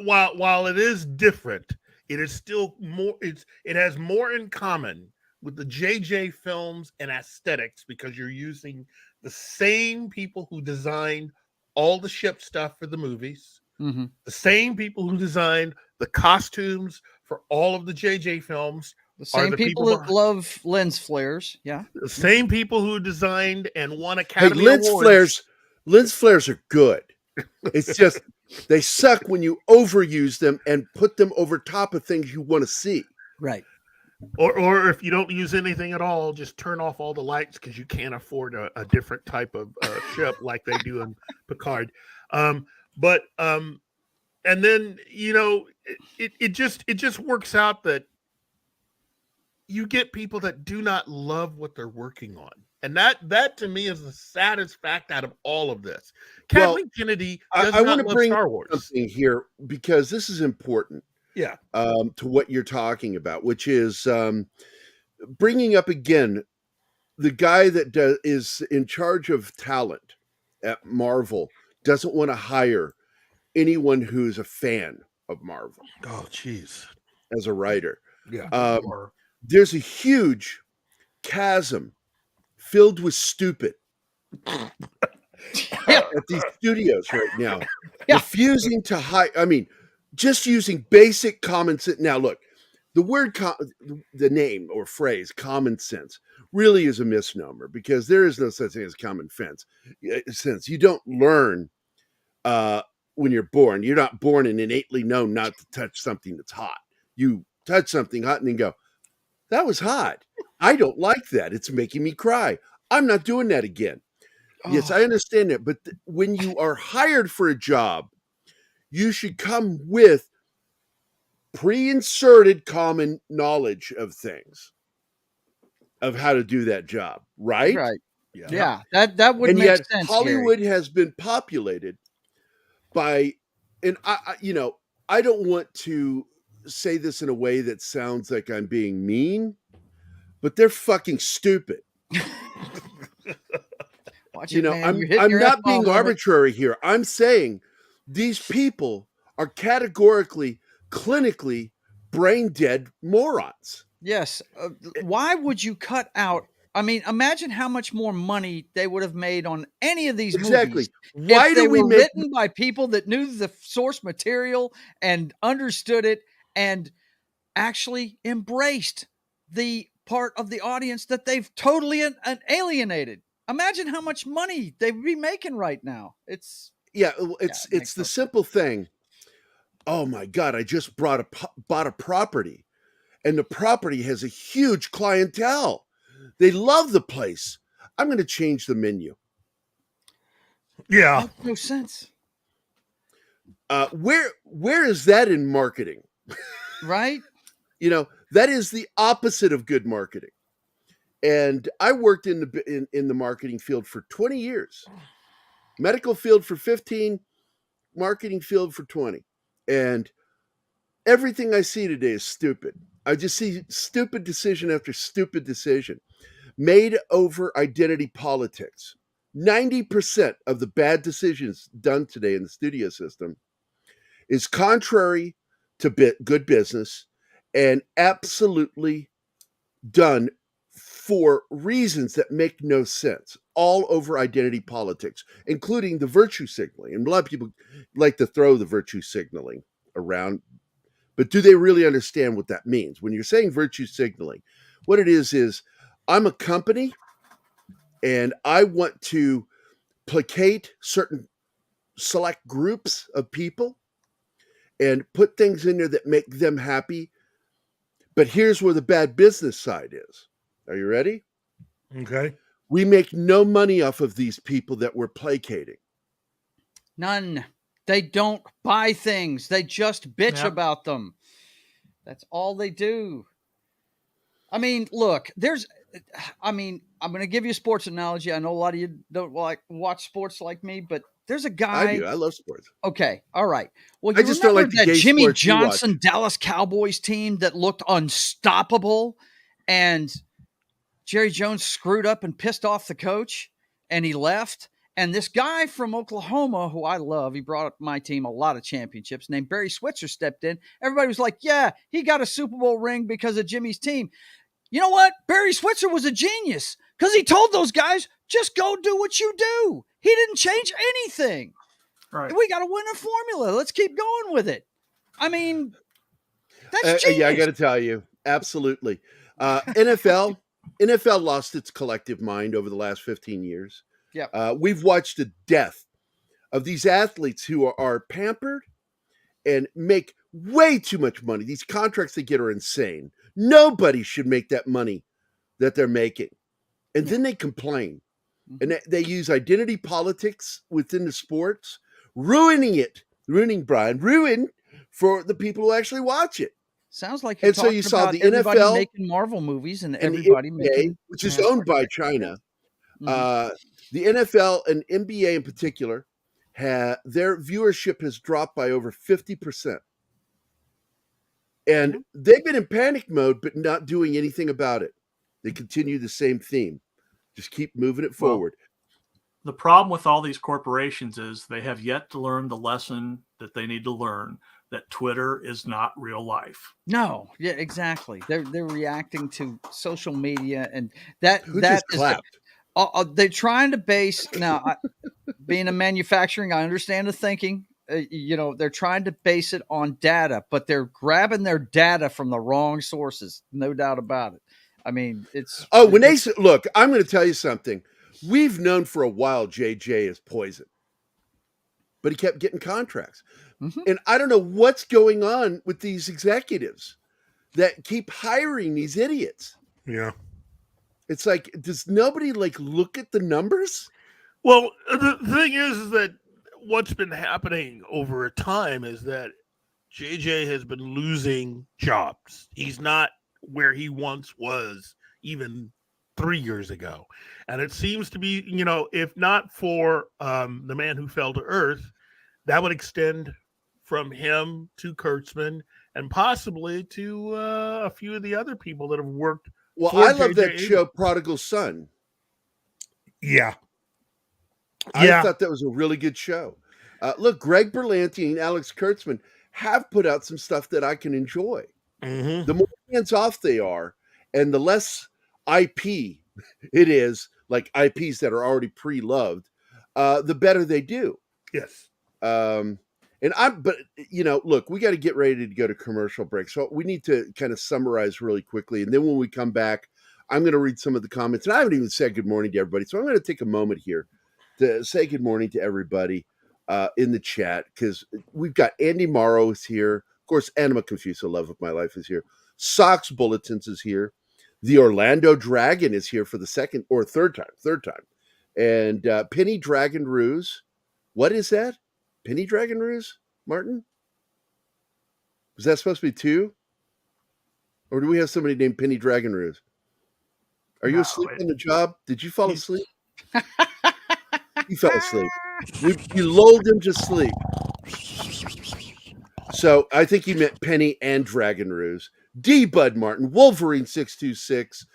while it is different, it is still more. It has more in common with the JJ films and aesthetics because you're using the same people who designed all the ship stuff for the movies, Mm-hmm. the same people who designed the costumes for all of the JJ films. The same people that love lens flares. Yeah. The same people who designed and won Hey, Academy lens Awards. flares are good. It's just they suck when you overuse them and put them over top of things you want to see. Right. Or if you don't use anything at all, just turn off all the lights because you can't afford a different type of ship like they do in Picard. And then it just works out that you get people that do not love what they're working on. And that to me is the saddest fact out of all of this. Kathleen Kennedy does I not want to love bring Star Wars. something here because this is important. Yeah. To what you're talking about, which is bringing up again the guy that is in charge of talent at Marvel doesn't want to hire anyone who's a fan of Marvel. Oh, jeez. As a writer. Yeah. There's a huge chasm filled with stupid at these studios right now. Refusing to hire. I mean, just using basic common sense. Now, look, the word, the name or phrase common sense really is a misnomer because there is no such thing as common sense. You don't learn when you're born. You're not born and innately know not to touch something that's hot. You touch something hot and then go, that was hot. I don't like that. It's making me cry. I'm not doing that again. Oh. Yes, I understand that. But when you are hired for a job, you should come with pre-inserted common knowledge of things, of how to do that job, right? Right. Yeah. That would make sense. Hollywood has been populated by, and I don't want to say this in a way that sounds like I'm being mean, but they're fucking stupid. I'm not being arbitrary here. I'm saying these people are categorically, clinically brain dead morons. Yes. Why would you cut out? I mean, imagine how much more money they would have made on any of these movies. Why if they were written by people that knew the source material and understood it and actually embraced the part of the audience that they've totally alienated? Imagine how much money they'd be making right now. It's the simple thing. Oh my God, I just bought a property, and the property has a huge clientele. They love the place. I'm going to change the menu. Yeah. That makes no sense. Where is that in marketing? Right? That is the opposite of good marketing. And I worked in the marketing field for 20 years. Medical field for 15, marketing field for 20. And everything I see today is stupid. I just see stupid decision after stupid decision made over identity politics. 90% of the bad decisions done today in the studio system is contrary to good business and absolutely done for reasons that make no sense, all over identity politics, including the virtue signaling. And a lot of people like to throw the virtue signaling around, but do they really understand what that means? When you're saying virtue signaling, what it is I'm a company and I want to placate certain select groups of people and put things in there that make them happy. But here's where the bad business side is. Are you ready? Okay. We make no money off of these people that we're placating. None. They don't buy things. They just bitch about them. That's all they do. I mean, look, I mean, I'm going to give you a sports analogy. I know a lot of you don't watch sports like me, but there's a guy. I do. I love sports. Okay. All right. Well, I you just don't remember like the that gay Jimmy sports you watch. Johnson Dallas Cowboys team that looked unstoppable, and Jerry Jones screwed up and pissed off the coach, and he left. And this guy from Oklahoma, who I love, he brought up my team a lot of championships, named Barry Switzer, stepped in. Everybody was like, yeah, he got a Super Bowl ring because of Jimmy's team. You know what? Barry Switzer was a genius because he told those guys, just go do what you do. He didn't change anything. Right. We got to win a formula. Let's keep going with it. I mean, that's genius. Yeah, I got to tell you, absolutely. NFL lost its collective mind over the last 15 years. Yeah. We've watched the death of these athletes who are pampered and make way too much money. These contracts they get are insane. Nobody should make that money that they're making. And then they complain. And they use identity politics within the sports, ruin for the people who actually watch it. Sounds like you're and so talking you saw about the everybody NFL making Marvel movies and and everybody NBA, making, which is owned by China. The NFL and NBA in particular, their viewership has dropped by over 50%. And they've been in panic mode, but not doing anything about it. They continue the same theme. Just keep moving it forward. The problem with all these corporations is they have yet to learn the lesson that they need to learn, that Twitter is not real life. No, yeah, exactly. They're reacting to social media, and that just clapped. They're trying to base now. Being a manufacturing, I understand the thinking. They're trying to base it on data, but they're grabbing their data from the wrong sources. No doubt about it. I mean, it's when they look. I'm going to tell you something. We've known for a while JJ is poison, but he kept getting contracts. And I don't know what's going on with these executives that keep hiring these idiots. Yeah. It's like, does nobody look at the numbers? Well, the thing is that what's been happening over time is that JJ has been losing jobs. He's not where he once was even 3 years ago. And it seems to be, if not for the man who fell to earth, that would extend from him to Kurtzman and possibly to a few of the other people that have worked. Well, I love that show, Prodigal Son. Yeah. I thought that was a really good show. Look, Greg Berlanti and Alex Kurtzman have put out some stuff that I can enjoy. Mm-hmm. The more hands-off they are, and the less IP it is, like IPs that are already pre-loved, the better they do. Yes. But look, we got to get ready to go to commercial break. So we need to kind of summarize really quickly. And then when we come back, I'm going to read some of the comments. And I haven't even said good morning to everybody. So I'm going to take a moment here to say good morning to everybody in the chat, because we've got Andy Morrow is here. Of course, Anima Confusa, Love of My Life, is here. Sox Bulletins is here. The Orlando Dragon is here for the third time. And Penny Dragon Ruse. What is that? Penny Dragon Ruse, Martin? Was that supposed to be 2? Or do we have somebody named Penny Dragon Ruse? Are you asleep on the job? Did you fall asleep? You fell asleep. You lulled him to sleep. So I think he meant Penny and Dragon Ruse. D. Bud Martin, Wolverine 626,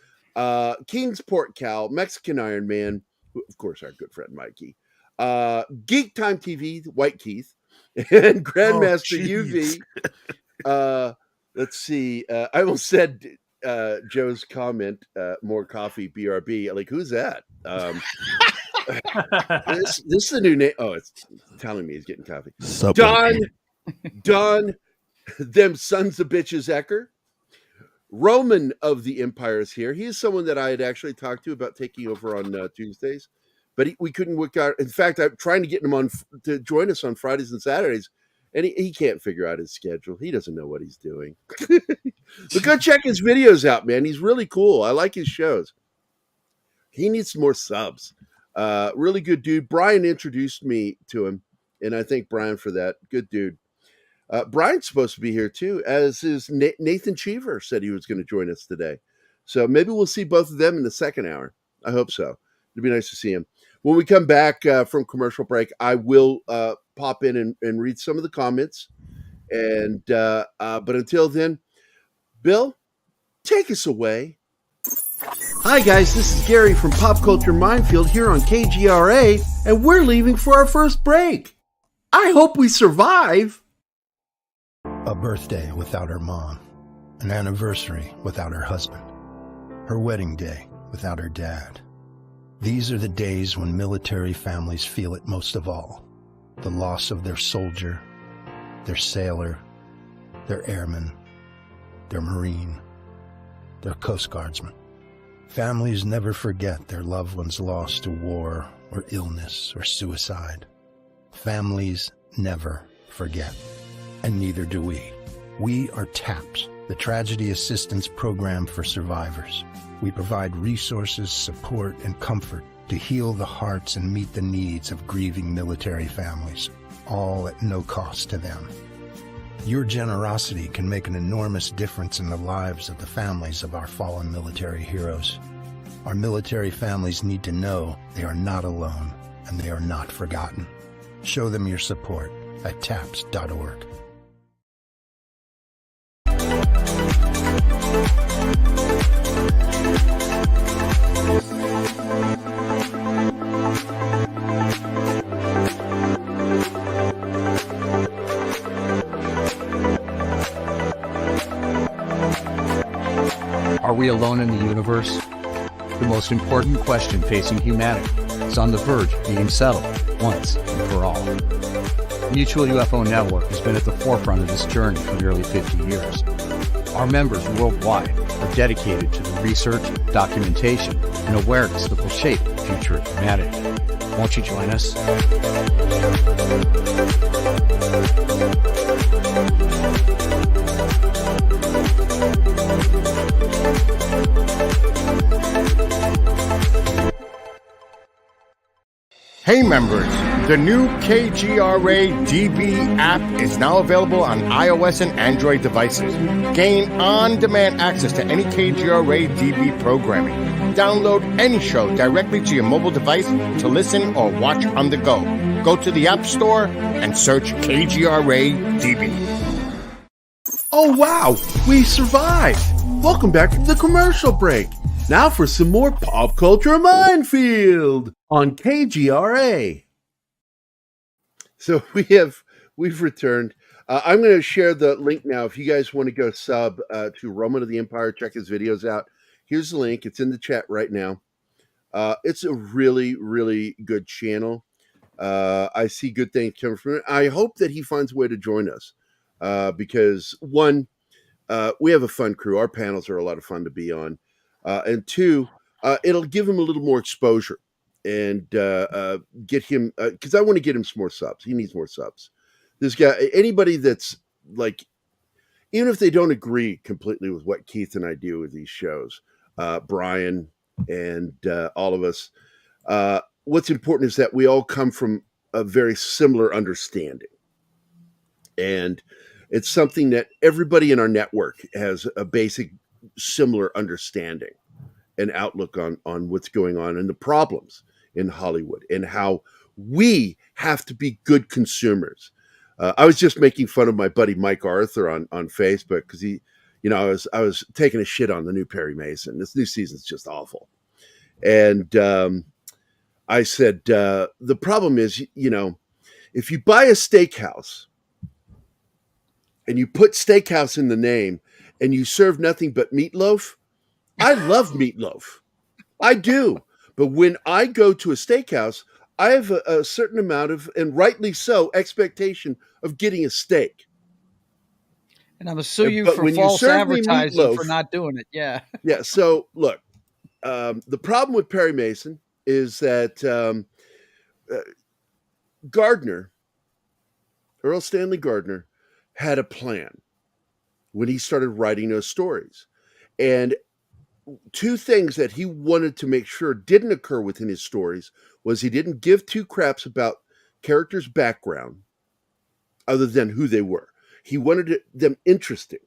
Kingsport Cal, Mexican Iron Man, of course, our good friend Mikey, Geek Time TV, White Keith, and Grandmaster UV. Let's see. I almost said Joe's comment, more coffee, BRB. Like, who's that? This is the new name. Oh, it's telling me he's getting coffee. Don, them sons of bitches, Ecker. Roman of the Empire is here. He is someone that I had actually talked to about taking over on Tuesdays, but we couldn't work out. In fact, I'm trying to get him on to join us on Fridays and Saturdays, and he can't figure out his schedule. He doesn't know what he's doing. But go check his videos out, man. He's really cool. I like his shows. He needs more subs. Really good dude. Brian introduced me to him, and I thank Brian for that. Good dude. Brian's supposed to be here too, as is Nathan Cheever said he was going to join us today. So maybe we'll see both of them in the second hour. I hope so. It'd be nice to see him. When we come back from commercial break, I will pop in and read some of the comments. And but until then, Bill, take us away. Hi guys, this is Gerry from Pop Culture Minefield here on KGRA, and we're leaving for our first break. I hope we survive. A birthday without her mom, an anniversary without her husband, her wedding day without her dad. These are the days when military families feel it most of all. The loss of their soldier, their sailor, their airman, their Marine, their Coast Guardsman. Families never forget their loved ones lost to war or illness or suicide. Families never forget, and neither do we. We are TAPS, the Tragedy Assistance Program for Survivors. We provide resources, support, and comfort to heal the hearts and meet the needs of grieving military families, all at no cost to them. Your generosity can make an enormous difference in the lives of the families of our fallen military heroes. Our military families need to know they are not alone and they are not forgotten. Show them your support at taps.org. Are we alone in the universe? The most important question facing humanity is on the verge of being settled once and for all. Mutual UFO Network has been at the forefront of this journey for nearly 50 years. Our members worldwide are dedicated to the research, documentation, and awareness that will shape the future of humanity. Won't you join us? Hey members, the new KGRA DB app is now available on iOS and Android devices. Gain on-demand access to any KGRA DB programming. Download any show directly to your mobile device to listen or watch on the go. Go to the App Store and search KGRA DB. Oh wow, we survived. Welcome back from the commercial break. Now for some more Pop Culture Minefield on KGRA. So we've returned. I'm going to share the link now. If you guys want to go sub to Roman of the Empire, check his videos out. Here's the link. It's in the chat right now. It's a really, really good channel. I see good things coming from it. I hope that he finds a way to join us because one, we have a fun crew. Our panels are a lot of fun to be on. And two, it'll give him a little more exposure and get him, because I want to get him some more subs. He needs more subs. This guy, anybody that's like, even if they don't agree completely with what Keith and I do with these shows, Brian and all of us, what's important is that we all come from a very similar understanding. And it's something that everybody in our network has a basic similar understanding and outlook on what's going on and the problems in Hollywood and how we have to be good consumers. I was just making fun of my buddy Mike Arthur on Facebook because he, you know, I was taking a shit on the new Perry Mason. This new season's just awful. And I said, the problem is, you know, if you buy a steakhouse and you put steakhouse in the name and you serve nothing but meatloaf, I love meatloaf. I do. But when I go to a steakhouse, I have a certain amount of, and rightly so, expectation of getting a steak. And I'm going to sue you But for when you false serve me advertising meatloaf- for not doing it. Yeah. Yeah. So look, the problem with Perry Mason is that Gardner, Earl Stanley Gardner, had a plan when he started writing those stories. And two things that he wanted to make sure didn't occur within his stories was he didn't give two craps about characters' background other than who they were. He wanted them interesting,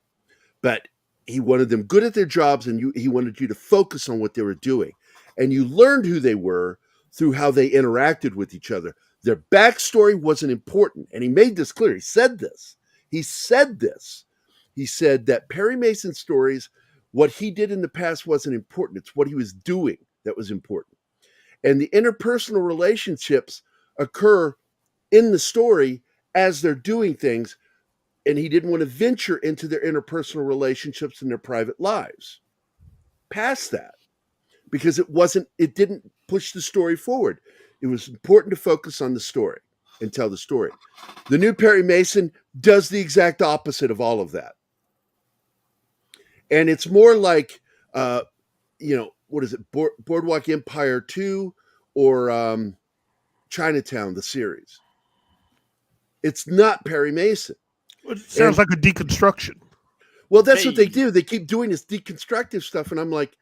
but he wanted them good at their jobs, and he wanted you to focus on what they were doing. And you learned who they were through how they interacted with each other. Their backstory wasn't important. And he made this clear. He said this. He said that Perry Mason's stories, what he did in the past wasn't important. It's what he was doing that was important. And the interpersonal relationships occur in the story as they're doing things. And he didn't want to venture into their interpersonal relationships and their private lives past that, because it didn't push the story forward. It was important to focus on the story and tell the story. The new Perry Mason does the exact opposite of all of that. And it's more like, what is it? Boardwalk Empire 2 or Chinatown, the series. It's not Perry Mason. It sounds like a deconstruction. Well, that's what they do. They keep doing this deconstructive stuff. And I'm like,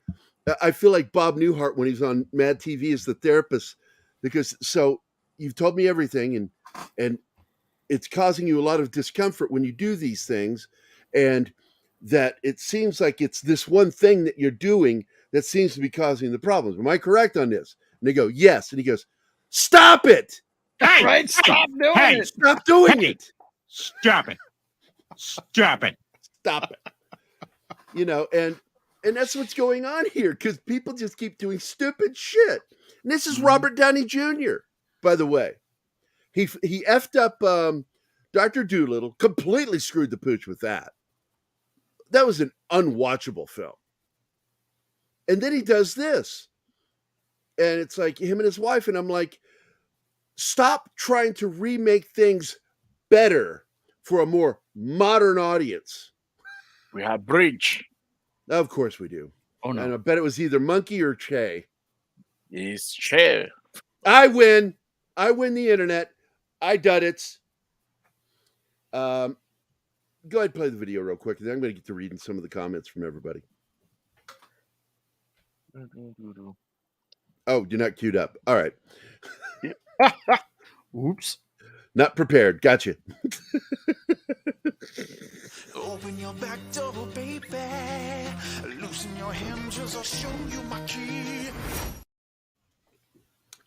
I feel like Bob Newhart when he's on Mad TV as the therapist, because so you've told me everything and it's causing you a lot of discomfort when you do these things. And that it seems like it's this one thing that you're doing that seems to be causing the problems. Am I correct on this? And they go, yes. And he goes, stop it. Hey, right? Stop doing it. Stop doing it. Stop it. Stop it. Stop it. And that's what's going on here, because people just keep doing stupid shit. And this is Robert Downey Jr., by the way. He effed up Dr. Dolittle, completely screwed the pooch with that. That was an unwatchable film. And then he does this. And it's like him and his wife. And I'm like, stop trying to remake things better for a more modern audience. We have Bridge. Of course we do. Oh, no. And I bet it was either Monkey or Che. It's Che. I win the internet. I did it. Go ahead and play the video real quick, and then I'm going to get to reading some of the comments from everybody. Oh, you're not queued up. All right. Oops. Not prepared. Gotcha. Open your back door, baby. Loosen your hinges, I'll show you my key.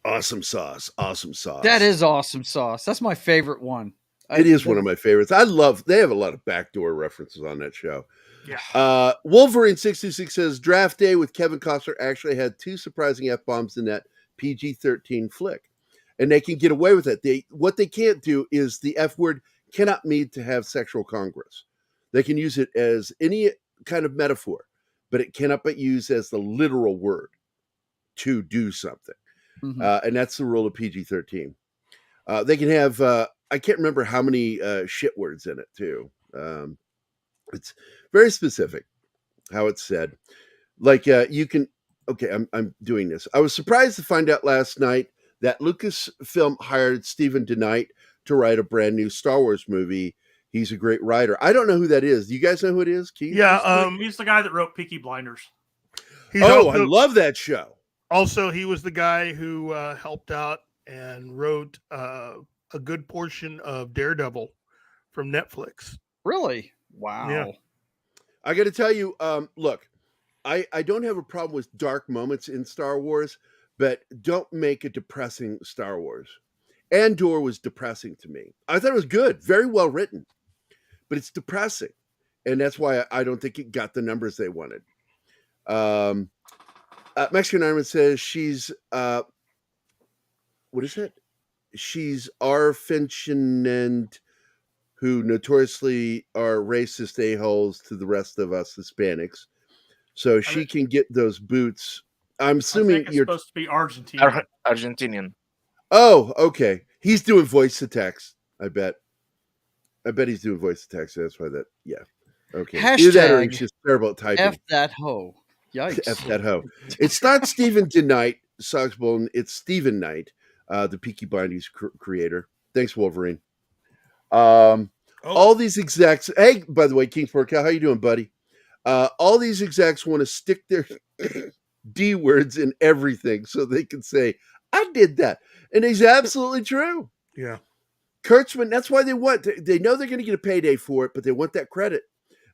Awesome sauce. Awesome sauce. That is awesome sauce. That's my favorite one. It is one of my favorites. They have a lot of backdoor references on that show. Yeah. Wolverine 626 says Draft Day with Kevin Costner actually had 2 surprising F-bombs in that PG-13 flick. And they can get away with it. What they can't do is the F word cannot mean to have sexual congress. They can use it as any kind of metaphor, but it cannot be used as the literal word to do something. Mm-hmm. And that's the rule of PG-13. They can have, I can't remember how many shit words in it too. It's very specific how it's said. Like you can, okay, I'm doing this. I was surprised to find out last night that Lucasfilm hired Stephen DeKnight to write a brand new Star Wars movie. He's a great writer. I don't know who that is. Do you guys know who it is, Keith? Yeah. He's the guy that wrote Peaky Blinders. I love that show. Also, he was the guy who helped out and wrote a good portion of Daredevil from Netflix. Really? Wow. Yeah. I got to tell you, look, I don't have a problem with dark moments in Star Wars, but don't make a depressing Star Wars. Andor was depressing to me. I thought it was good, very well written, but it's depressing. And that's why I don't think it got the numbers they wanted. Mexican Ironman says she's, what is it? She's our Finchland, who notoriously are racist a-holes to the rest of us Hispanics. So she can get those boots. I'm assuming you're supposed to be Argentinian. Argentinian. Oh, okay. He's doing voice to text. I bet he's doing voice to text. That's why that. Yeah. Okay. Either that or he's just terrible at typing. F that hoe. Yikes. F that hoe. It's not Stephen DeKnight, Sogsbolden. It's Stephen Knight, the Peaky Blinders creator. Thanks, Wolverine. All these execs. Hey, by the way, Kingsport Cow, how you doing, buddy? All these execs want to stick their D words in everything so they can say, I did that. And it's absolutely true. Yeah. Kurtzman, that's why they know they're going to get a payday for it, but they want that credit.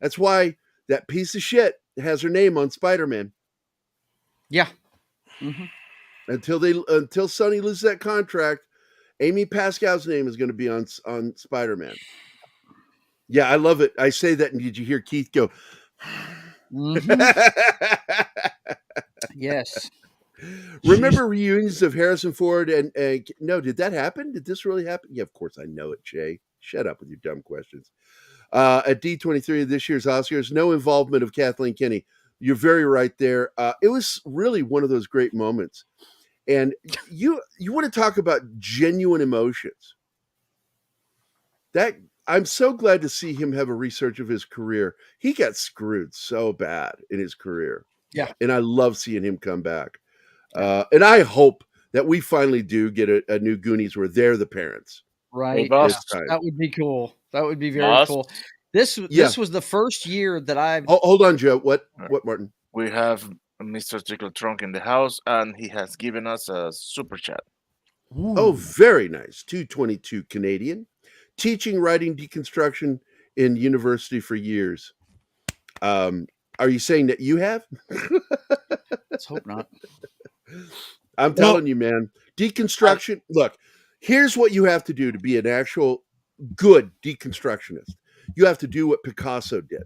That's why that piece of shit has her name on Spider-Man. Yeah. Mm-hmm. Until Sony loses that contract, Amy Pascal's name is going to be on Spider-Man. Yeah, I love it. I say that, and did you hear Keith go? Mm-hmm. Yes. Remember reunions of Harrison Ford and no, did that happen? Did this really happen? Yeah, of course I know it, Jay. Shut up with your dumb questions. At D23 of this year's Oscars, no involvement of Kathleen Kennedy. You're very right there. It was really one of those great moments. And you want to talk about genuine emotions. That I'm so glad to see him have a research of his career. He got screwed so bad in his career. Yeah. And I love seeing him come back. And I hope that we finally do get a new Goonies where they're the parents. Right. Yeah, that would be cool. That would be very cool. This was the first year that I've... Oh, hold on, Joe. What, Martin? We have Mr. Tickle Trunk in the house, and he has given us a super chat. Ooh. Oh, very nice. 222 Canadian. Teaching writing deconstruction in university for years. Are you saying that you have? Let's hope not. I'm telling you, man. Deconstruction. Look, here's what you have to do to be an actual good deconstructionist. You have to do what Picasso did.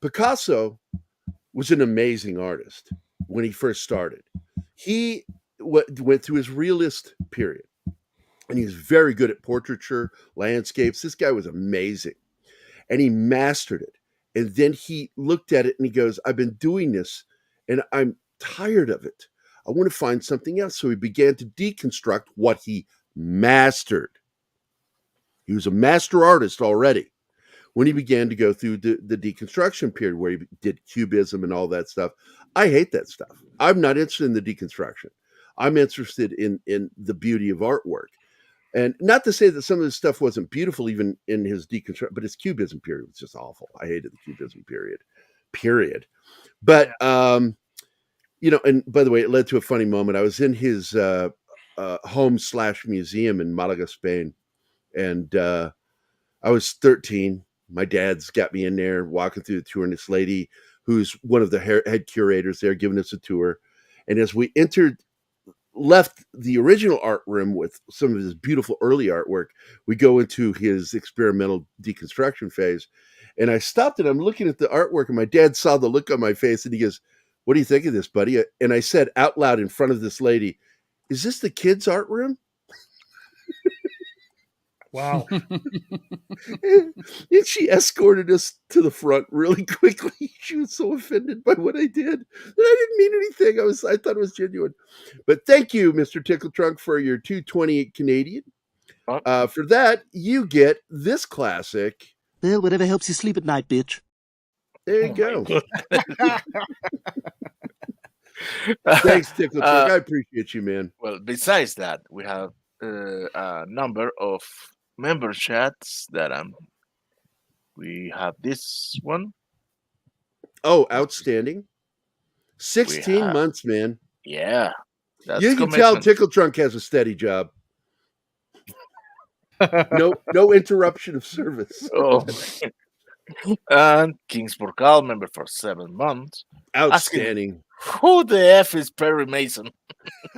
Picasso was an amazing artist when he first started. He went through his realist period, and he was very good at portraiture, landscapes. This guy was amazing, and he mastered it. And then he looked at it and he goes, I've been doing this and I'm tired of it. I want to find something else. So he began to deconstruct what he mastered. He was a master artist already when he began to go through the deconstruction period where he did cubism and all that stuff. I hate that stuff. I'm not interested in the deconstruction. I'm interested in the beauty of artwork. And not to say that some of this stuff wasn't beautiful, even in his deconstruction, but his cubism period was just awful. I hated the cubism period. But, and by the way, it led to a funny moment. I was in his home/museum in Malaga, Spain. And I was 13. My dad's got me in there walking through the tour, and this lady who's one of the head curators there giving us a tour. And as we left the original art room with some of his beautiful early artwork, we go into his experimental deconstruction phase. And I stopped and I'm looking at the artwork, and my dad saw the look on my face and he goes, what do you think of this, buddy? And I said out loud in front of this lady, is this the kids' art room? Wow. And she escorted us to the front really quickly. She was so offended by what I did that I didn't mean anything. I thought it was genuine. But thank you, Mr. Tickle Trunk, for your 228 Canadian. For that, you get this classic. Well, whatever helps you sleep at night, bitch. There you go. Thanks, Tickle Trunk. I appreciate you, man. Well, besides that, we have a number of member chats that we have this one. Oh, outstanding. 16 months, man. Yeah. You can tell Tickle Trunk has a steady job. No interruption of service. Oh. And Kings Porcal, member for 7 months. Outstanding. Asking, who the F is Perry Mason?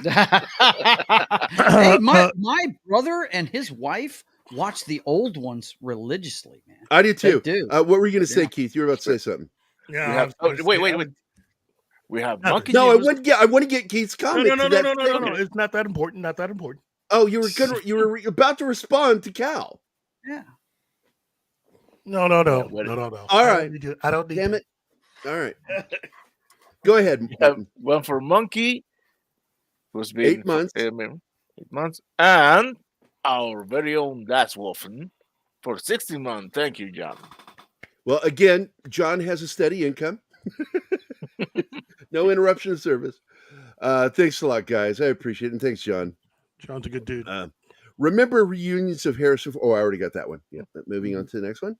Hey, my brother and his wife watch the old ones religiously, man. I do too. They do. What were you going to say, Keith? You were about to say something. Yeah. Wait. We have monkey. No, I want to get Keith's comment. No. It's not that important. Not that important. Oh, you were about to respond to Cal. Yeah. No. All right. I don't need. Damn it. All right. Go ahead. One for Monkey, who's been 8 months. 8 months, and our very own Das Wolfen for 16 months. Thank you, John. Well, again, John has a steady income. No interruption of service. Thanks a lot, guys. I appreciate it. And thanks, John. John's a good dude. Remember reunions of Harrison? Oh, I already got that one. Yeah. Moving on to the next one.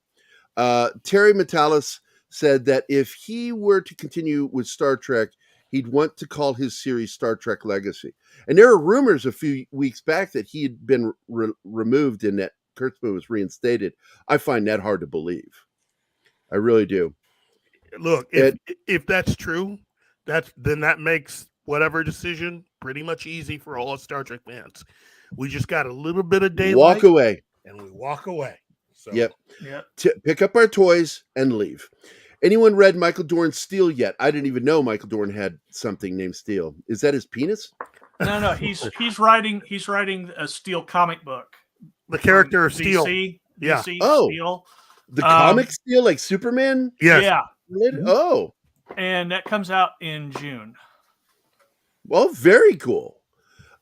Terry Metalis said that if he were to continue with Star Trek, he'd want to call his series Star Trek Legacy. And there are rumors a few weeks back that he had been removed and that Kurtzman was reinstated. I find that hard to believe. I really do. Look, if that's true, then that makes whatever decision pretty much easy for all Star Trek fans. We just got a little bit of daylight. Walk away. And we walk away. So, yep. Yep. Pick up our toys and leave. Anyone read Michael Dorn's Steel yet? I didn't even know Michael Dorn had something named Steel. Is that his penis? No. He's writing a Steel comic book. The character of Steel. DC, yeah. Steel. The comic Steel, like Superman? Yes. Yeah. Oh. And that comes out in June. Well, very cool.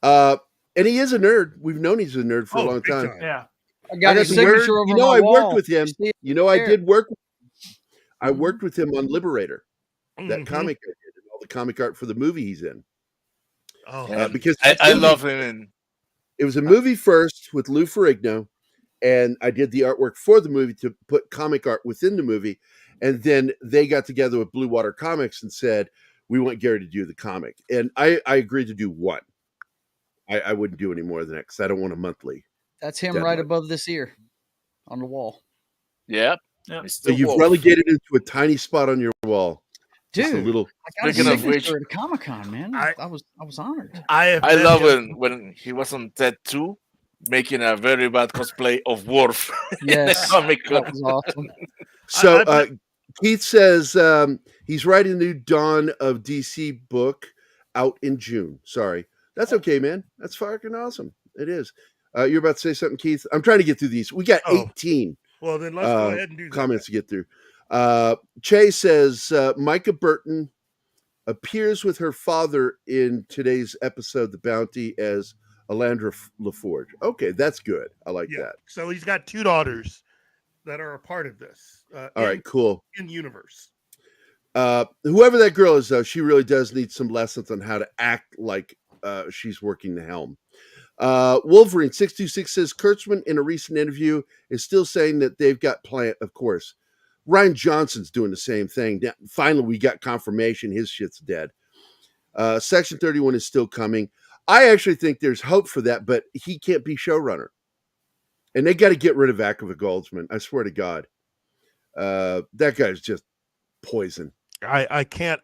And he is a nerd. We've known he's a nerd for a long time. Yeah. I got his signature over my I wall. worked with him. I did work. I worked with him on Liberator, that comic I did, and all the comic art for the movie he's in. Oh, because I love him. It was a movie first with Lou Ferrigno, and I did the artwork for the movie to put comic art within the movie. And then they got together with Blue Water Comics and said, we want Gerry to do the comic. And I agreed to do one. I wouldn't do any more than that because I don't want a monthly. That's him right above this ear on the wall. Yep. So you've relegated it to a tiny spot on your wall. Dude, just a little. I got a signature at Comic-Con, man. I was honored. I love when he was on TED 2 making a very bad cosplay of Worf. Yes. Comic-Con. That was awesome. So Keith says he's writing a new Dawn of DC book out in June. Sorry. That's okay, man. That's fucking awesome. It is. You're about to say something, Keith? I'm trying to get through these. We got 18. Well, then let's go ahead and do comments to get through. Che says Micah Burton appears with her father in today's episode, The Bounty, as Alandra LaForge. Okay, that's good. I like that. So he's got 2 daughters that are a part of this. All right, cool. In universe. Whoever that girl is, though, she really does need some lessons on how to act like she's working the helm. Wolverine 626 says Kurtzman in a recent interview is still saying that they've got plan. Of course, Ryan Johnson's doing the same thing. Now, finally, we got confirmation his shit's dead. Section 31 is still coming. I actually think there's hope for that, but he can't be showrunner, and they got to get rid of Akava Goldsman. I swear to God, that guy's just poison. I can't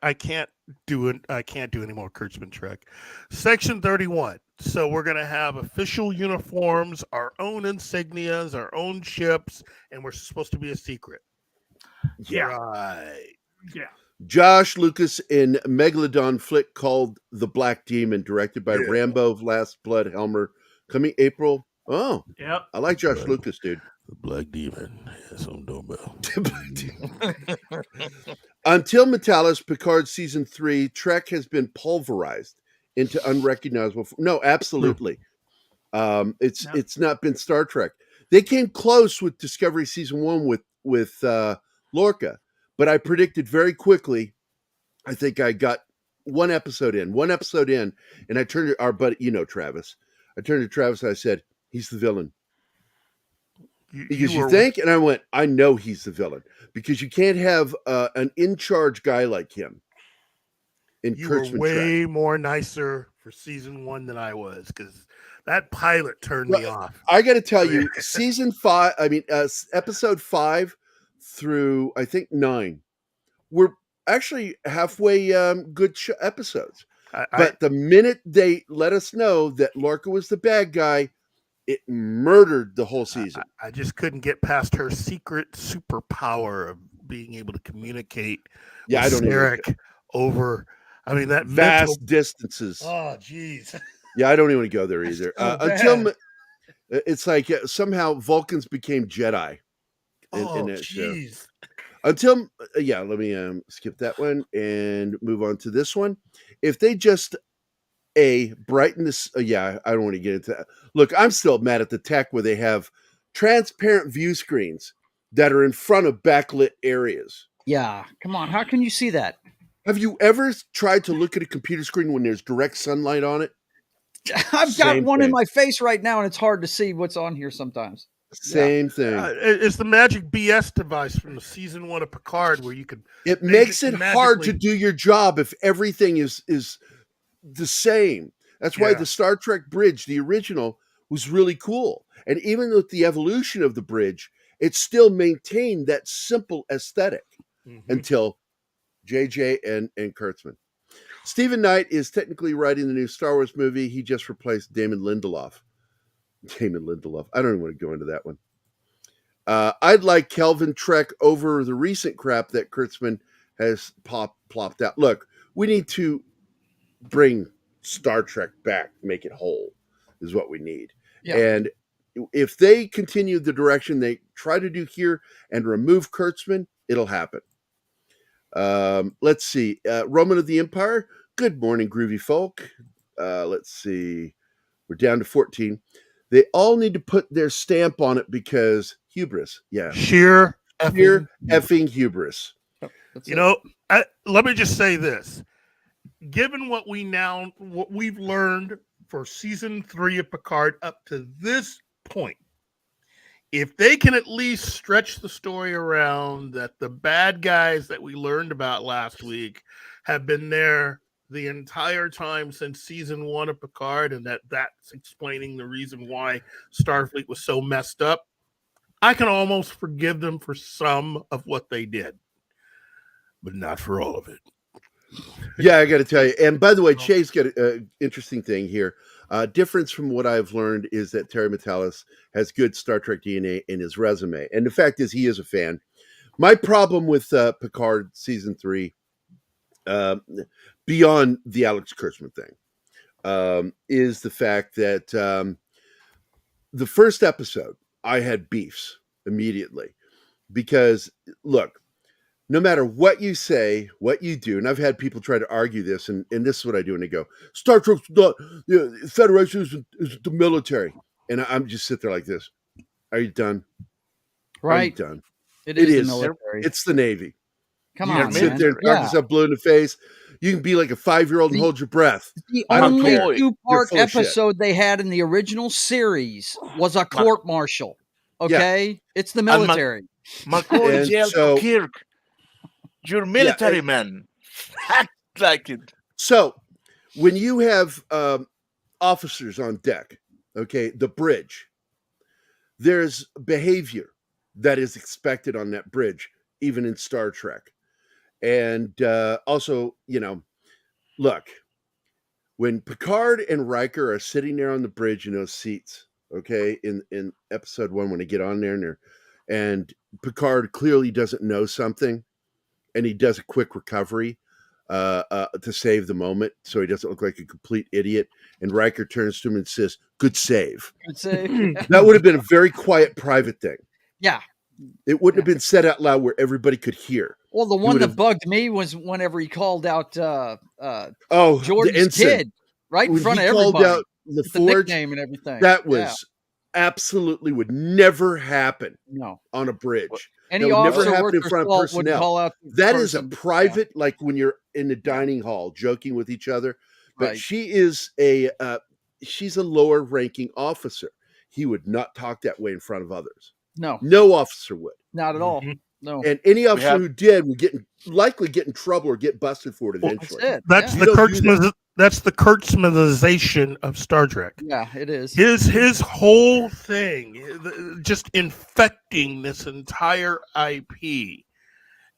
do it. I can't do any more Kurtzman Trek. Section 31. So we're gonna have official uniforms, our own insignias, our own ships, and we're supposed to be a secret. Yeah. Right. Yeah. Josh Lucas in Megalodon flick called The Black Demon, directed by Rambo Last Blood Helmer, coming April. Oh, yep. I like Josh Lucas, dude. The Black Demon has some doorbell. Until Metalis Picard season 3, Trek has been pulverized into unrecognizable. No, absolutely. It's not been Star Trek. They came close with Discovery season 1 with Lorca, but I predicted very quickly. I think I got one episode in, and I turned to our buddy, Travis. I turned to Travis and I said, "He's the villain." Because you think, and I went, I know he's the villain because you can't have an in-charge guy like him. You were way more nicer for season 1 than I was because that pilot turned me off. I got to tell you, season 5, episode 5 through I think 9 were actually halfway good episodes. But the minute they let us know that Lorca was the bad guy, it murdered the whole season. I just couldn't get past her secret superpower of being able to communicate with Sarek over. I mean, that vast distances. Oh, geez. Yeah, I don't even want to go there either. Until it's like somehow Vulcans became Jedi. In that show. Until let me skip that one and move on to this one. If they just brighten this, I don't want to get into that. Look, I'm still mad at the tech where they have transparent view screens that are in front of backlit areas. Yeah, come on. How can you see that? Have you ever tried to look at a computer screen when there's direct sunlight on it? I've got one in my face right now, and it's hard to see what's on here sometimes. Same thing. It's the magic BS device from the season 1 of Picard where you can. It makes it hard to do your job if everything is the same. That's why the Star Trek bridge, the original, was really cool. And even with the evolution of the bridge, it still maintained that simple aesthetic until JJ and Kurtzman. Stephen Knight is technically writing the new Star Wars movie. He just replaced Damon Lindelof. I don't even want to go into that one. I'd like Kelvin Trek over the recent crap that Kurtzman has plopped out. Look, we need to bring Star Trek back, make it whole, is what we need. Yeah. And if they continue the direction they try to do here and remove Kurtzman, it'll happen. Let's see. Roman of the Empire. Good morning, groovy folk. Let's see. We're down to 14. They all need to put their stamp on it because hubris. Yeah. Sheer effing hubris. Let me just say this. Given what we've learned for season 3 of Picard up to this point, if they can at least stretch the story around that the bad guys that we learned about last week have been there the entire time since season 1 of Picard, and that's explaining the reason why Starfleet was so messed up, I can almost forgive them for some of what they did, but not for all of it. Yeah, I got to tell you. And by the way, Chase got an interesting thing here. Difference from what I've learned is that Terry Matalas has good Star Trek DNA in his resume. And the fact is he is a fan. My problem with Picard season 3, beyond the Alex Kurtzman thing, is the fact that the first episode, I had beefs immediately. Because, look, no matter what you say, what you do, and I've had people try to argue this, and this is what I do, and they go, Star Trek's not, Federation is the military. And I'm just sit there like this. Are you done? Right. Are you done? It is the military. It's the Navy. Come you on, sit man. there and talk yourself blue in the face. You can be like a 5-year-old and hold your breath. The only 2-part episode they had in the original series was a court martial. Okay? Yeah. It's the military. McCoy yelled, Kirk, you're military, man. Act like it. So, when you have officers on deck, okay, the bridge, there's behavior that is expected on that bridge, even in Star Trek. And also, look, when Picard and Riker are sitting there on the bridge in those seats, okay, in episode 1, when they get on there and Picard clearly doesn't know something, and he does a quick recovery to save the moment so he doesn't look like a complete idiot. And Riker turns to him and says, good save. Good save. That would have been a very quiet private thing. Yeah. It wouldn't have been said out loud where everybody could hear. Well, the one that bugged me was whenever he called out Jordan's kid right in front of everybody. Called out LaForge, the nickname and everything. That was absolutely would never happen on a bridge. Any that would officer never happen in front of personnel. Call out that is a private, like when you're in the dining hall joking with each other. But she is she's a lower ranking officer. He would not talk that way in front of others. No officer would. Not at all. No. And any officer who did would likely get in trouble or get busted for it eventually. That's the Kurtzmanization of Star Trek. Yeah, it is. His whole thing, just infecting this entire IP.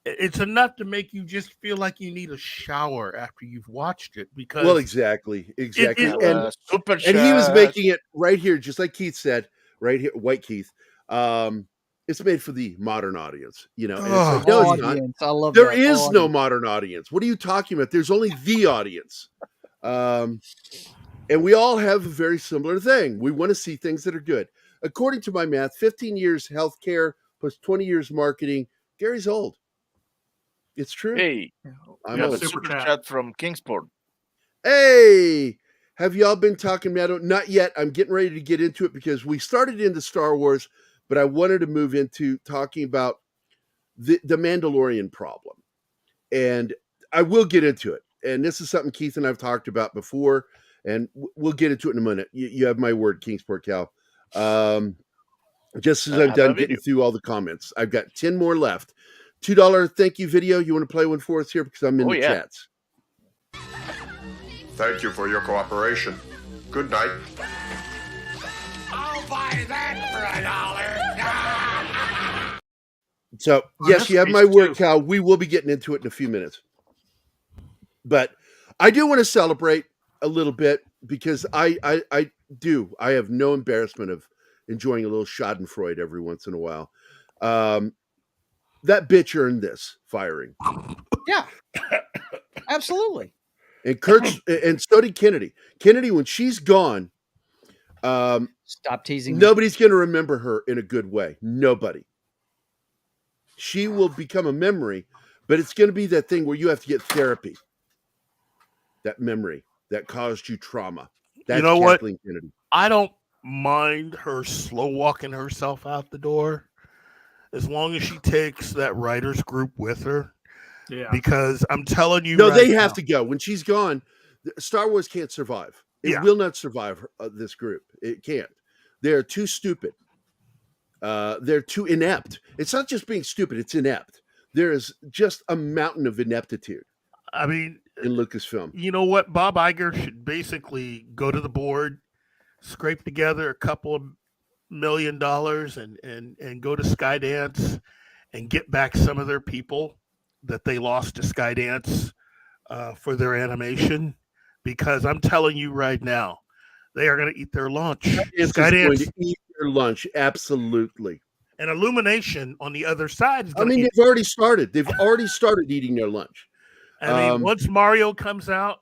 It's enough to make you just feel like you need a shower after you've watched it. Because exactly. And he was making it right here, just like Keith said, right here, White Keith. It's made for the modern audience, and it's like, no, it's not. I love there is no modern audience. What are you talking about? There's only the audience. And we all have a very similar thing. We want to see things that are good. According to my math, 15 years healthcare plus 20 years marketing. Gary's old. It's true. Hey, I'm a super chat from Kingsport. Hey, have y'all been talking metal? Not yet. I'm getting ready to get into it because we started into Star Wars, but I wanted to move into talking about the Mandalorian problem. And I will get into it. And this is something Keith and I've talked about before, and we'll get into it in a minute. You have my word, Kingsport Cal. Just as I'm done getting through all the comments. I've got 10 more left. $2 thank you video. You want to play one for us here? Because I'm in the chats. Thank you for your cooperation. Good night. I'll buy that for $1. So, yes, you have my word, Cal. We will be getting into it in a few minutes. But I do want to celebrate a little bit because I have no embarrassment of enjoying a little Schadenfreude every once in a while. That bitch earned this firing. Yeah, absolutely. And Kurtz, and so did Kennedy. Kennedy, when she's gone, stop teasing. Nobody's going to remember her in a good way. Nobody. She will become a memory, but it's going to be that thing where you have to get therapy. That memory that caused you trauma. That's you know Kathleen what? Kennedy. I don't mind her slow walking herself out the door as long as she takes that writers group with her. Yeah. Because I'm telling you, no, right they have now, to go. When she's gone, Star Wars can't survive. It Yeah. will not survive this group. It can't. They're too stupid. They're too inept. It's not just being stupid, it's inept. There is just a mountain of ineptitude. I mean, in Lucasfilm. You know what? Bob Iger should basically go to the board, scrape together a couple of $1 million and go to Skydance and get back some of their people that they lost to Skydance for their animation. Because I'm telling you right now, they are going to eat their lunch. Skydance is going to eat their lunch, absolutely. And Illumination on the other side is I mean, they've already started. They've already started eating their lunch. I mean, once Mario comes out,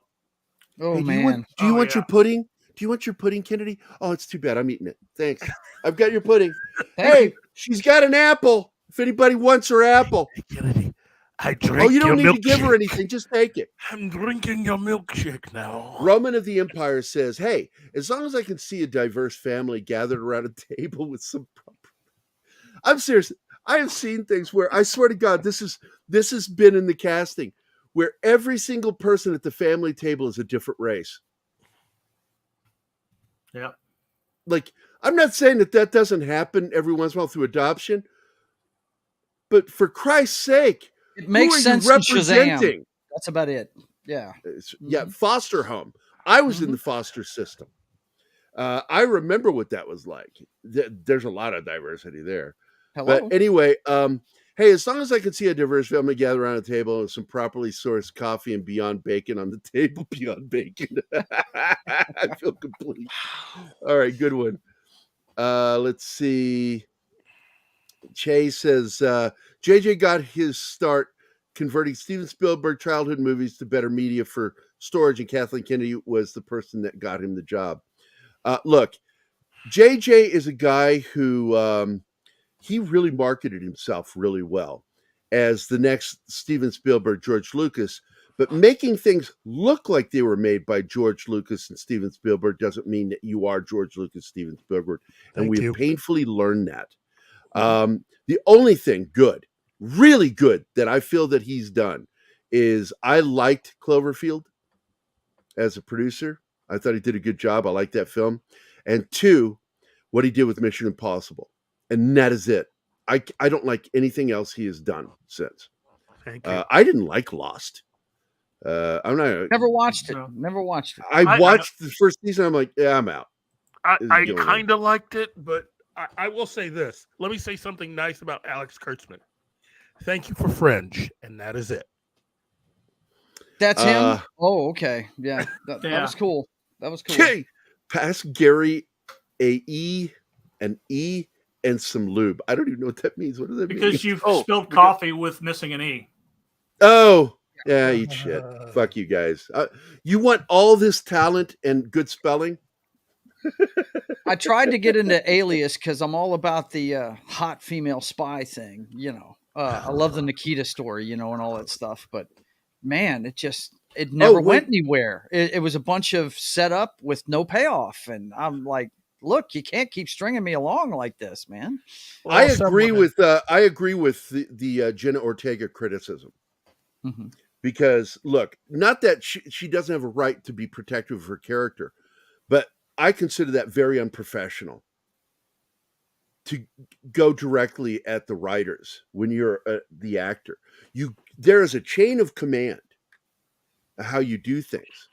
oh, hey, man. Do you want your pudding? Do you want your pudding, Kennedy? Oh, it's too bad. I'm eating it. Thanks. I've got your pudding. Hey, she's got an apple. If anybody wants her apple. Hey, Kennedy, I drink Oh, you don't your need to give her milkshake. anything. Just take it. I'm drinking your milkshake now. Roman of the Empire says, hey, as long as I can see a diverse family gathered around a table with some proper... I'm serious. I have seen things where I swear to God, this has been in the casting, where every single person at the family table is a different race. Yeah. Like, I'm not saying that doesn't happen every once in a while through adoption, but for Christ's sake, it makes sense. Representing? That's about it. Yeah. Yeah. Foster home. I was in the foster system. I remember what that was like. There's a lot of diversity there. Hello. But anyway, hey, as long as I can see a diverse family gather around a table and some properly sourced coffee and Beyond Bacon on the table, Beyond Bacon, I feel complete. All right, good one. Let's see. Che says, JJ got his start converting Steven Spielberg childhood movies to better media for storage, and Kathleen Kennedy was the person that got him the job. Look, JJ is a guy who... he really marketed himself really well as the next Steven Spielberg, George Lucas, but making things look like they were made by George Lucas and Steven Spielberg doesn't mean that you are George Lucas, Steven Spielberg. And we've painfully learned that. The only thing good, really good, that I feel that he's done is I liked Cloverfield as a producer. I thought he did a good job. I liked that film. And two, what he did with Mission Impossible. And that is it. I don't like anything else he has done since. Thank you. I didn't like Lost. I'm not. Never watched it. Never watched it. I watched the first season. I'm like, yeah, I'm out. I kind of liked it, but I will say this. Let me say something nice about Alex Kurtzman. Thank you for Fringe, and that is it. That's him? Oh, okay. Yeah. That was cool. That was cool. Okay. Pass Gerry an E and some lube. I don't even know what that means. What does that mean? Because you've spilled coffee with missing an E. Oh, yeah, eat shit. Fuck you guys. You want all this talent and good spelling? I tried to get into Alias because I'm all about the hot female spy thing. You know, I love the Nikita story, you know, and all that stuff. But man, it never went anywhere. It was a bunch of setup with no payoff. And I'm like, look, you can't keep stringing me along like this, man. Well, I agree with the Jenna Ortega criticism. Mm-hmm. Because look, not that she doesn't have a right to be protective of her character, but I consider that very unprofessional to go directly at the writers when you're the actor. There is a chain of command of how you do things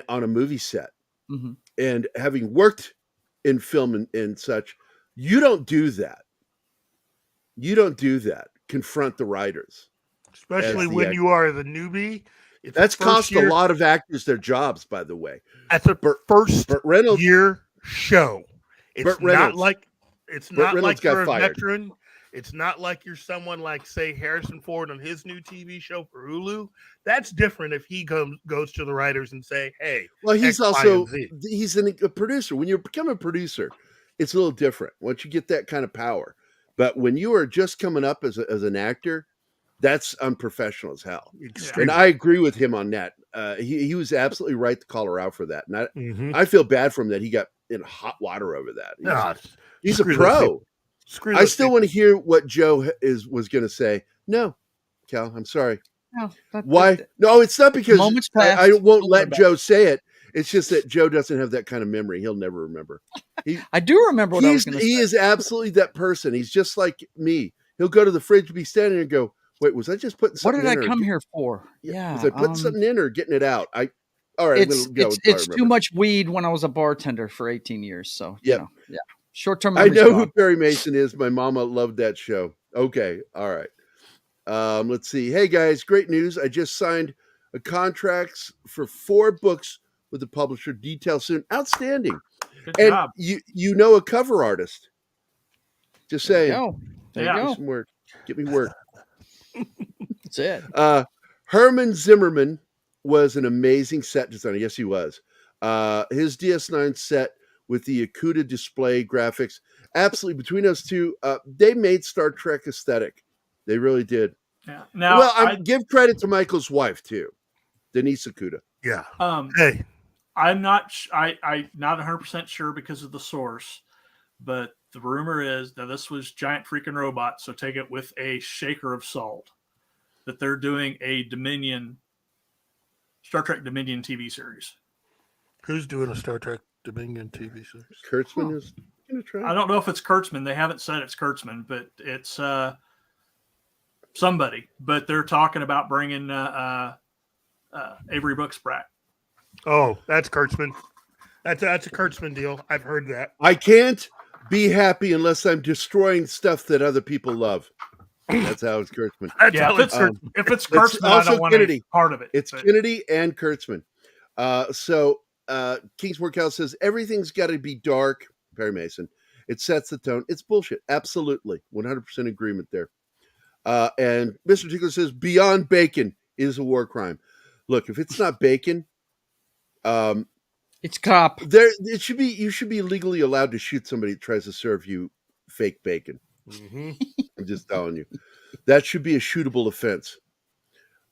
on a movie set. Mm-hmm. And having worked in film and such, you don't do that. You don't do that. Confront the writers. Especially when you are the newbie. That's cost a lot of actors their jobs, by the way. At the first year show, it's not like you're a veteran. It's not like you're someone like, say, Harrison Ford on his new TV show for Hulu. That's different if he goes to the writers and say, "Hey, well, he's X, also Y, he's a producer. When you become a producer, it's a little different once you get that kind of power. But when you are just coming up as an actor, that's unprofessional as hell. Extremely. And I agree with him on that. He was absolutely right to call her out for that. And I feel bad for him that he got in hot water over that. He's a pro. I still want to hear what Joe was going to say. No, Cal, I'm sorry. No, why? No, it's not because I won't let Joe say it. It's just that Joe doesn't have that kind of memory. He'll never remember. I do remember what I was going to say. He is absolutely that person. He's just like me. He'll go to the fridge, be standing there and go, wait, was I just putting something in? What did I come here for? Yeah. Was I putting something in or getting it out? All right. It's too much weed when I was a bartender for 18 years. So, yeah. Short-term I know gone. who Perry Mason is. My mama loved that show. Okay. All right. Let's see. Hey, guys, great news. I just signed a contracts for 4 books with the publisher. Detail soon. Outstanding. Good job. You know a cover artist. Just saying. There you go. Some work. Get me work. That's it. Herman Zimmerman was an amazing set designer. Yes, he was. His DS9 set with the Akuta display graphics, absolutely, between those two, they made Star Trek aesthetic. They really did. Yeah. Now, well, give credit to Michael's wife too, Denise Akuta. Yeah. Hey, I'm not 100% sure because of the source, but the rumor is that this was giant freaking robot. So take it with a shaker of salt. That they're doing a Star Trek Dominion TV series. Who's doing a Star Trek Dominion TV series? Kurtzman is going to try. I don't know if it's Kurtzman. They haven't said it's Kurtzman, but it's somebody. But they're talking about bringing Avery Brooks back. Oh, that's Kurtzman. That's a Kurtzman deal. I've heard that. I can't be happy unless I'm destroying stuff that other people love. That's how it's Kurtzman. If it's Kurtzman, I don't want any part of it. It's Kennedy and Kurtzman. So Kingsmore Cal says everything's got to be dark. Perry Mason. It sets the tone. It's bullshit. Absolutely. 100% agreement there. And Mr. Tickler says Beyond Bacon is a war crime. Look, if it's not bacon, it's cop. You should be legally allowed to shoot somebody that tries to serve you fake bacon. Mm-hmm. I'm just telling you. That should be a shootable offense.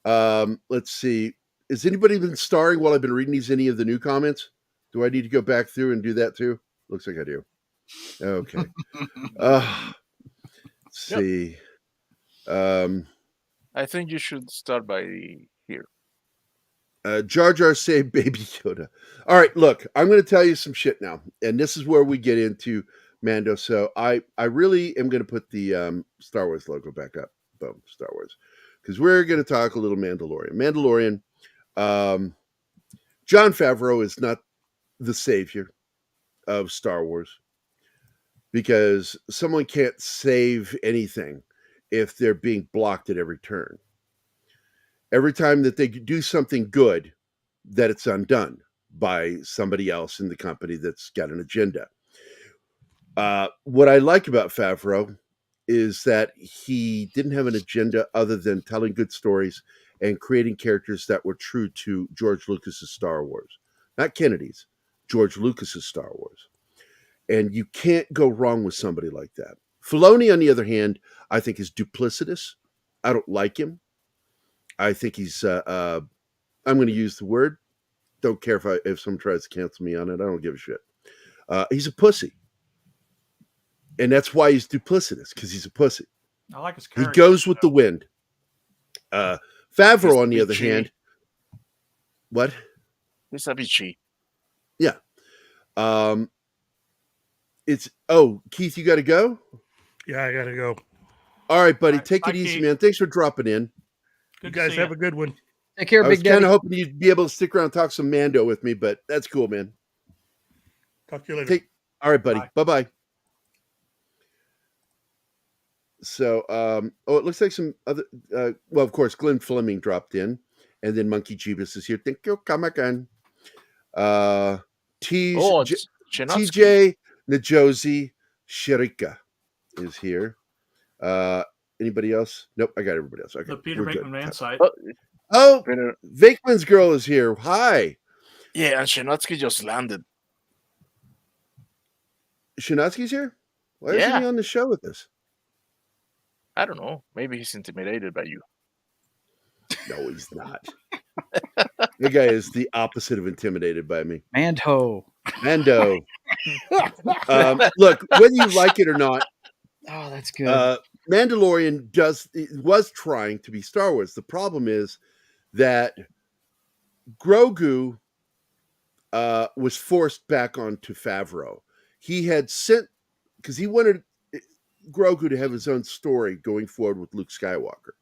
Let's see. Has anybody been starring while I've been reading any of the new comments? Do I need to go back through and do that too? Looks like I do. Okay. Let's see. I think you should start by here. Jar Jar say Baby Yoda. All right, look, I'm going to tell you some shit now, and this is where we get into Mando. So I really am going to put the Star Wars logo back up. Boom, Star Wars, because we're going to talk a little Mandalorian. Jon Favreau is not the savior of Star Wars, because someone can't save anything if they're being blocked at every turn. Every time that they do something good, that it's undone by somebody else in the company that's got an agenda. What I like about Favreau is that he didn't have an agenda other than telling good stories and creating characters that were true to George Lucas's Star Wars. Not Kennedy's, George Lucas's Star Wars. And you can't go wrong with somebody like that. Filoni, on the other hand, I think is duplicitous. I don't like him. I think he's, I'm going to use the word. Don't care if someone tries to cancel me on it. I don't give a shit. He's a pussy. And that's why he's duplicitous, because he's a pussy. I like his character. He goes with the wind. Favreau, on the other hand, what? It's a bitchy. Yeah. Keith, you got to go? Yeah, I got to go. All right, buddy. Take it easy, man. Thanks for dropping in. You guys have a good one. Take care, Big Daddy. I was kind of hoping you'd be able to stick around and talk some Mando with me, but that's cool, man. Talk to you later. All right, buddy. Bye-bye. So, it looks like some other, well, of course, Glenn Fleming dropped in, And then Monkey Jeebus is here. Thank you. Come again. TJ Najosi Shirika is here. Anybody else? Nope, I got everybody else. Okay, the Peter Venkman Man site. Venkman's girl is here. Hi. Yeah, and Shinotsky just landed. Shinotsky's here? Why isn't he on the show with us? I don't know. Maybe he's intimidated by you. No, he's not. The guy is the opposite of intimidated by me. Mando. Look, whether you like it or not. Oh, that's good. Mandalorian was trying to be Star Wars. The problem is that Grogu was forced back onto Favreau. He had sent, because he wanted Grogu to have his own story going forward with Luke Skywalker.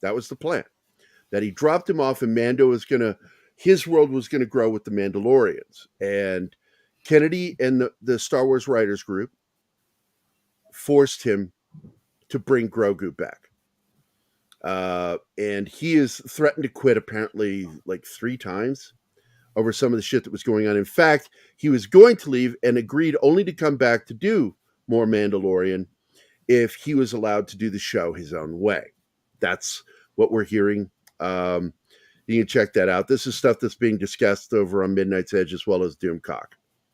That was the plan. That he dropped him off, and his world was going to grow with the Mandalorians. And Kennedy and the Star Wars writers group forced him to bring Grogu back. And he is threatened to quit apparently like 3 times over some of the shit that was going on. In fact, he was going to leave and agreed only to come back to do more Mandalorian if he was allowed to do the show his own way. That's what we're hearing. You can check that out. This is stuff that's being discussed over on Midnight's Edge as well as Doomcock.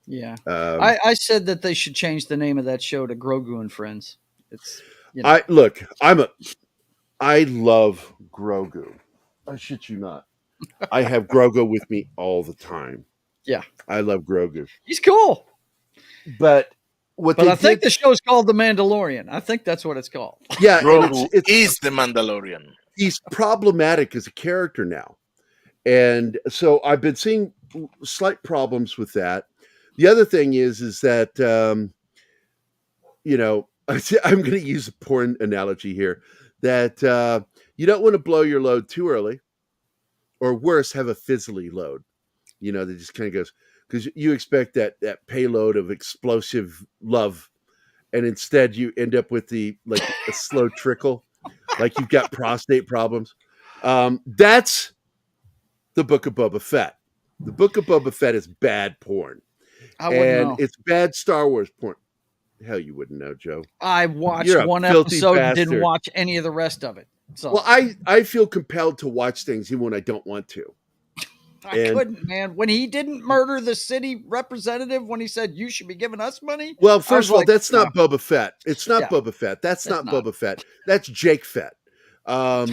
Yeah. I said that they should change the name of that show to Grogu and Friends. It's I love Grogu. I shit you not. I have Grogu with me all the time. Yeah. I love Grogu. He's cool. But I think the show's called The Mandalorian. I think that's what it's called. Yeah, Grogu is the Mandalorian. He's problematic as a character now. And so I've been seeing slight problems with that. The other thing is that, I'm going to use a porn analogy here, that you don't want to blow your load too early, or worse, have a fizzly load, that just kind of goes, because you expect that payload of explosive love, and instead you end up with a slow trickle, like you've got prostate problems. That's the Book of Boba Fett. The Book of Boba Fett is bad porn. It's bad Star Wars porn. Hell, you wouldn't know, Joe. I watched one episode and didn't watch any of the rest of it. So. Well, I feel compelled to watch things even when I don't want to. I couldn't, man. When he didn't murder the city representative, when he said, you should be giving us money. Well, first of all, that's not Boba Fett. It's not Boba Fett. That's not Boba Fett. That's Jake Fett. That's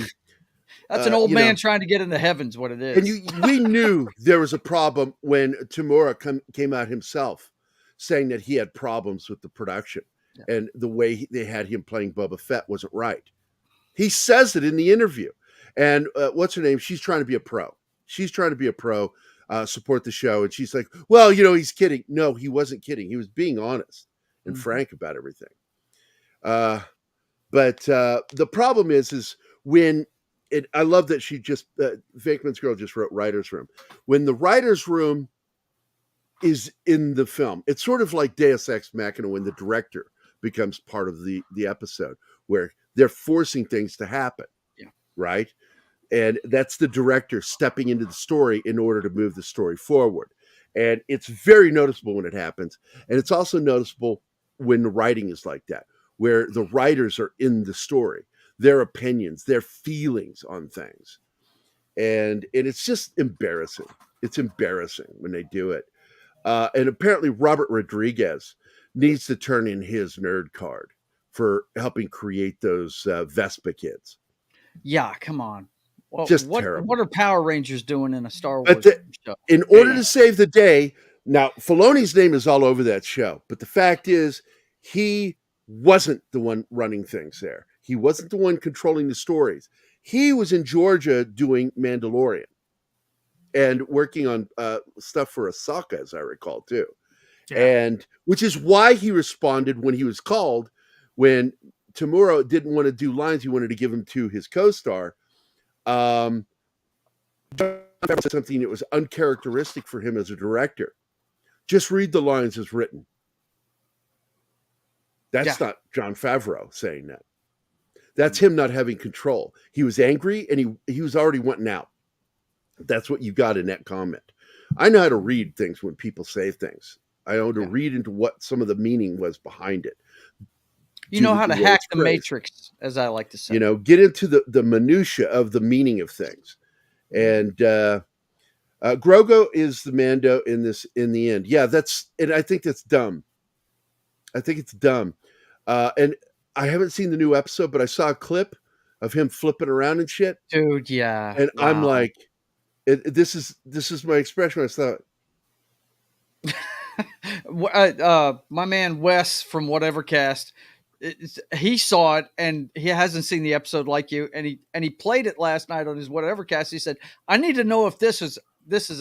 an old man trying to get into heavens, what it is. And we knew there was a problem when Tamura came out himself saying that he had problems with the production. Yeah. And the way they had him playing Boba Fett wasn't right. He says it in the interview. And what's her name? She's trying to be a pro. Support the show. And she's like, well, he's kidding. No, he wasn't kidding. He was being honest and frank about everything. But the problem is when I love that she just, Venkman's girl just wrote writer's room. When the writer's room is in the film, it's sort of like Deus Ex Machina when the director becomes part of the episode, where they're forcing things to happen. Yeah. Right. And that's the director stepping into the story in order to move the story forward. And it's very noticeable when it happens. And it's also noticeable when the writing is like that, where the writers are in the story, their opinions, their feelings on things. And it's just embarrassing. It's embarrassing when they do it. And apparently Robert Rodriguez needs to turn in his nerd card for helping create those Vespa kids. Yeah, come on. Well, just what are Power Rangers doing in a Star Wars show? In order to save the day, now Filoni's name is all over that show, but the fact is he wasn't the one running things there. He wasn't the one controlling the stories. He was in Georgia doing Mandalorian and working on stuff for Ahsoka, as I recall, too. Yeah. And which is why he responded when he was called, when Tamura didn't want to do lines, he wanted to give them to his co-star. Said something that was uncharacteristic for him as a director. Just read the lines as written. That's not Jon Favreau saying that. That's him not having control. He was angry and he was already wanting out. That's what you got in that comment. I know how to read things when people say things. I know to read into what some of the meaning was behind it. You know how to hack the matrix, as I like to say. You know, get into the minutia of the meaning of things. And Grogu is the Mando in the end. Yeah, and I think that's dumb. I think it's dumb. And I haven't seen the new episode, but I saw a clip of him flipping around and shit. Dude, yeah. And I'm like, this is my expression. I thought, my man Wes from Whatever Cast, he saw it and he hasn't seen the episode like you, and he played it last night on his Whatever Cast. He said, "I need to know if this is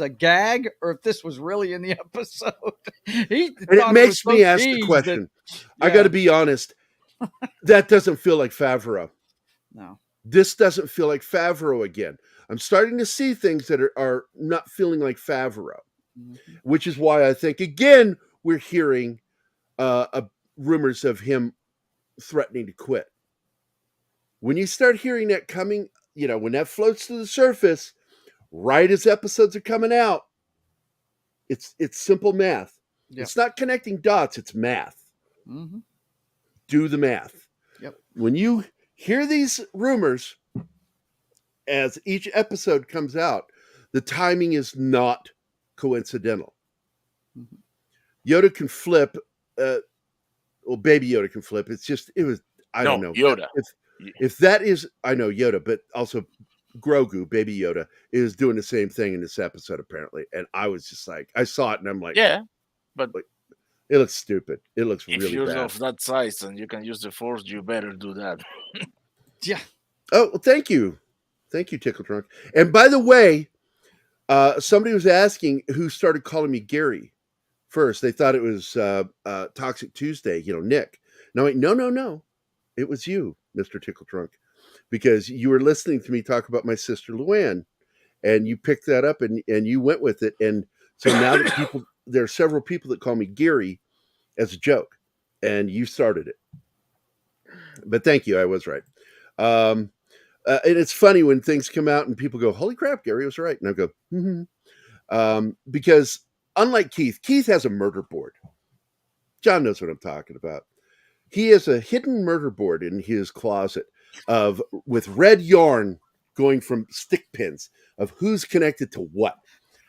a gag or if this was really in the episode." It makes me ask the question. I got to be honest. That doesn't feel like Favreau. No, this doesn't feel like Favreau again. I'm starting to see things that are not feeling like Favreau, which is why I think, again, we're hearing rumors of him threatening to quit. When you start hearing that coming, you know, when that floats to the surface, right as episodes are coming out, it's simple math. Yep. It's not connecting dots, it's math. Mm-hmm. Do the math. Yep. When you hear these rumors, as each episode comes out, the timing is not coincidental. Mm-hmm. Yoda can flip. Baby Yoda can flip. I don't know. Yoda. If that is, I know Yoda, but also Grogu, Baby Yoda, is doing the same thing in this episode, apparently. And I was just like, I saw it and I'm like, yeah, but it looks stupid. It looks if really you're bad. of that size and you can use the Force, you better do that. Yeah. Oh, well, thank you. Thank you, Tickle Trunk. And by the way, somebody was asking who started calling me Gerry first. They thought it was Toxic Tuesday, Nick. No, no. It was you, Mr. Tickle Trunk, because you were listening to me talk about my sister Luann, and you picked that up and you went with it. And so now that there are several people that call me Gerry as a joke, and you started it. But thank you. I was right. And it's funny when things come out and people go, "Holy crap, Gerry was right." And I go, mm-hmm. Because unlike Keith has a murder board. John knows what I'm talking about. He has a hidden murder board in his closet with red yarn going from stick pins of who's connected to what.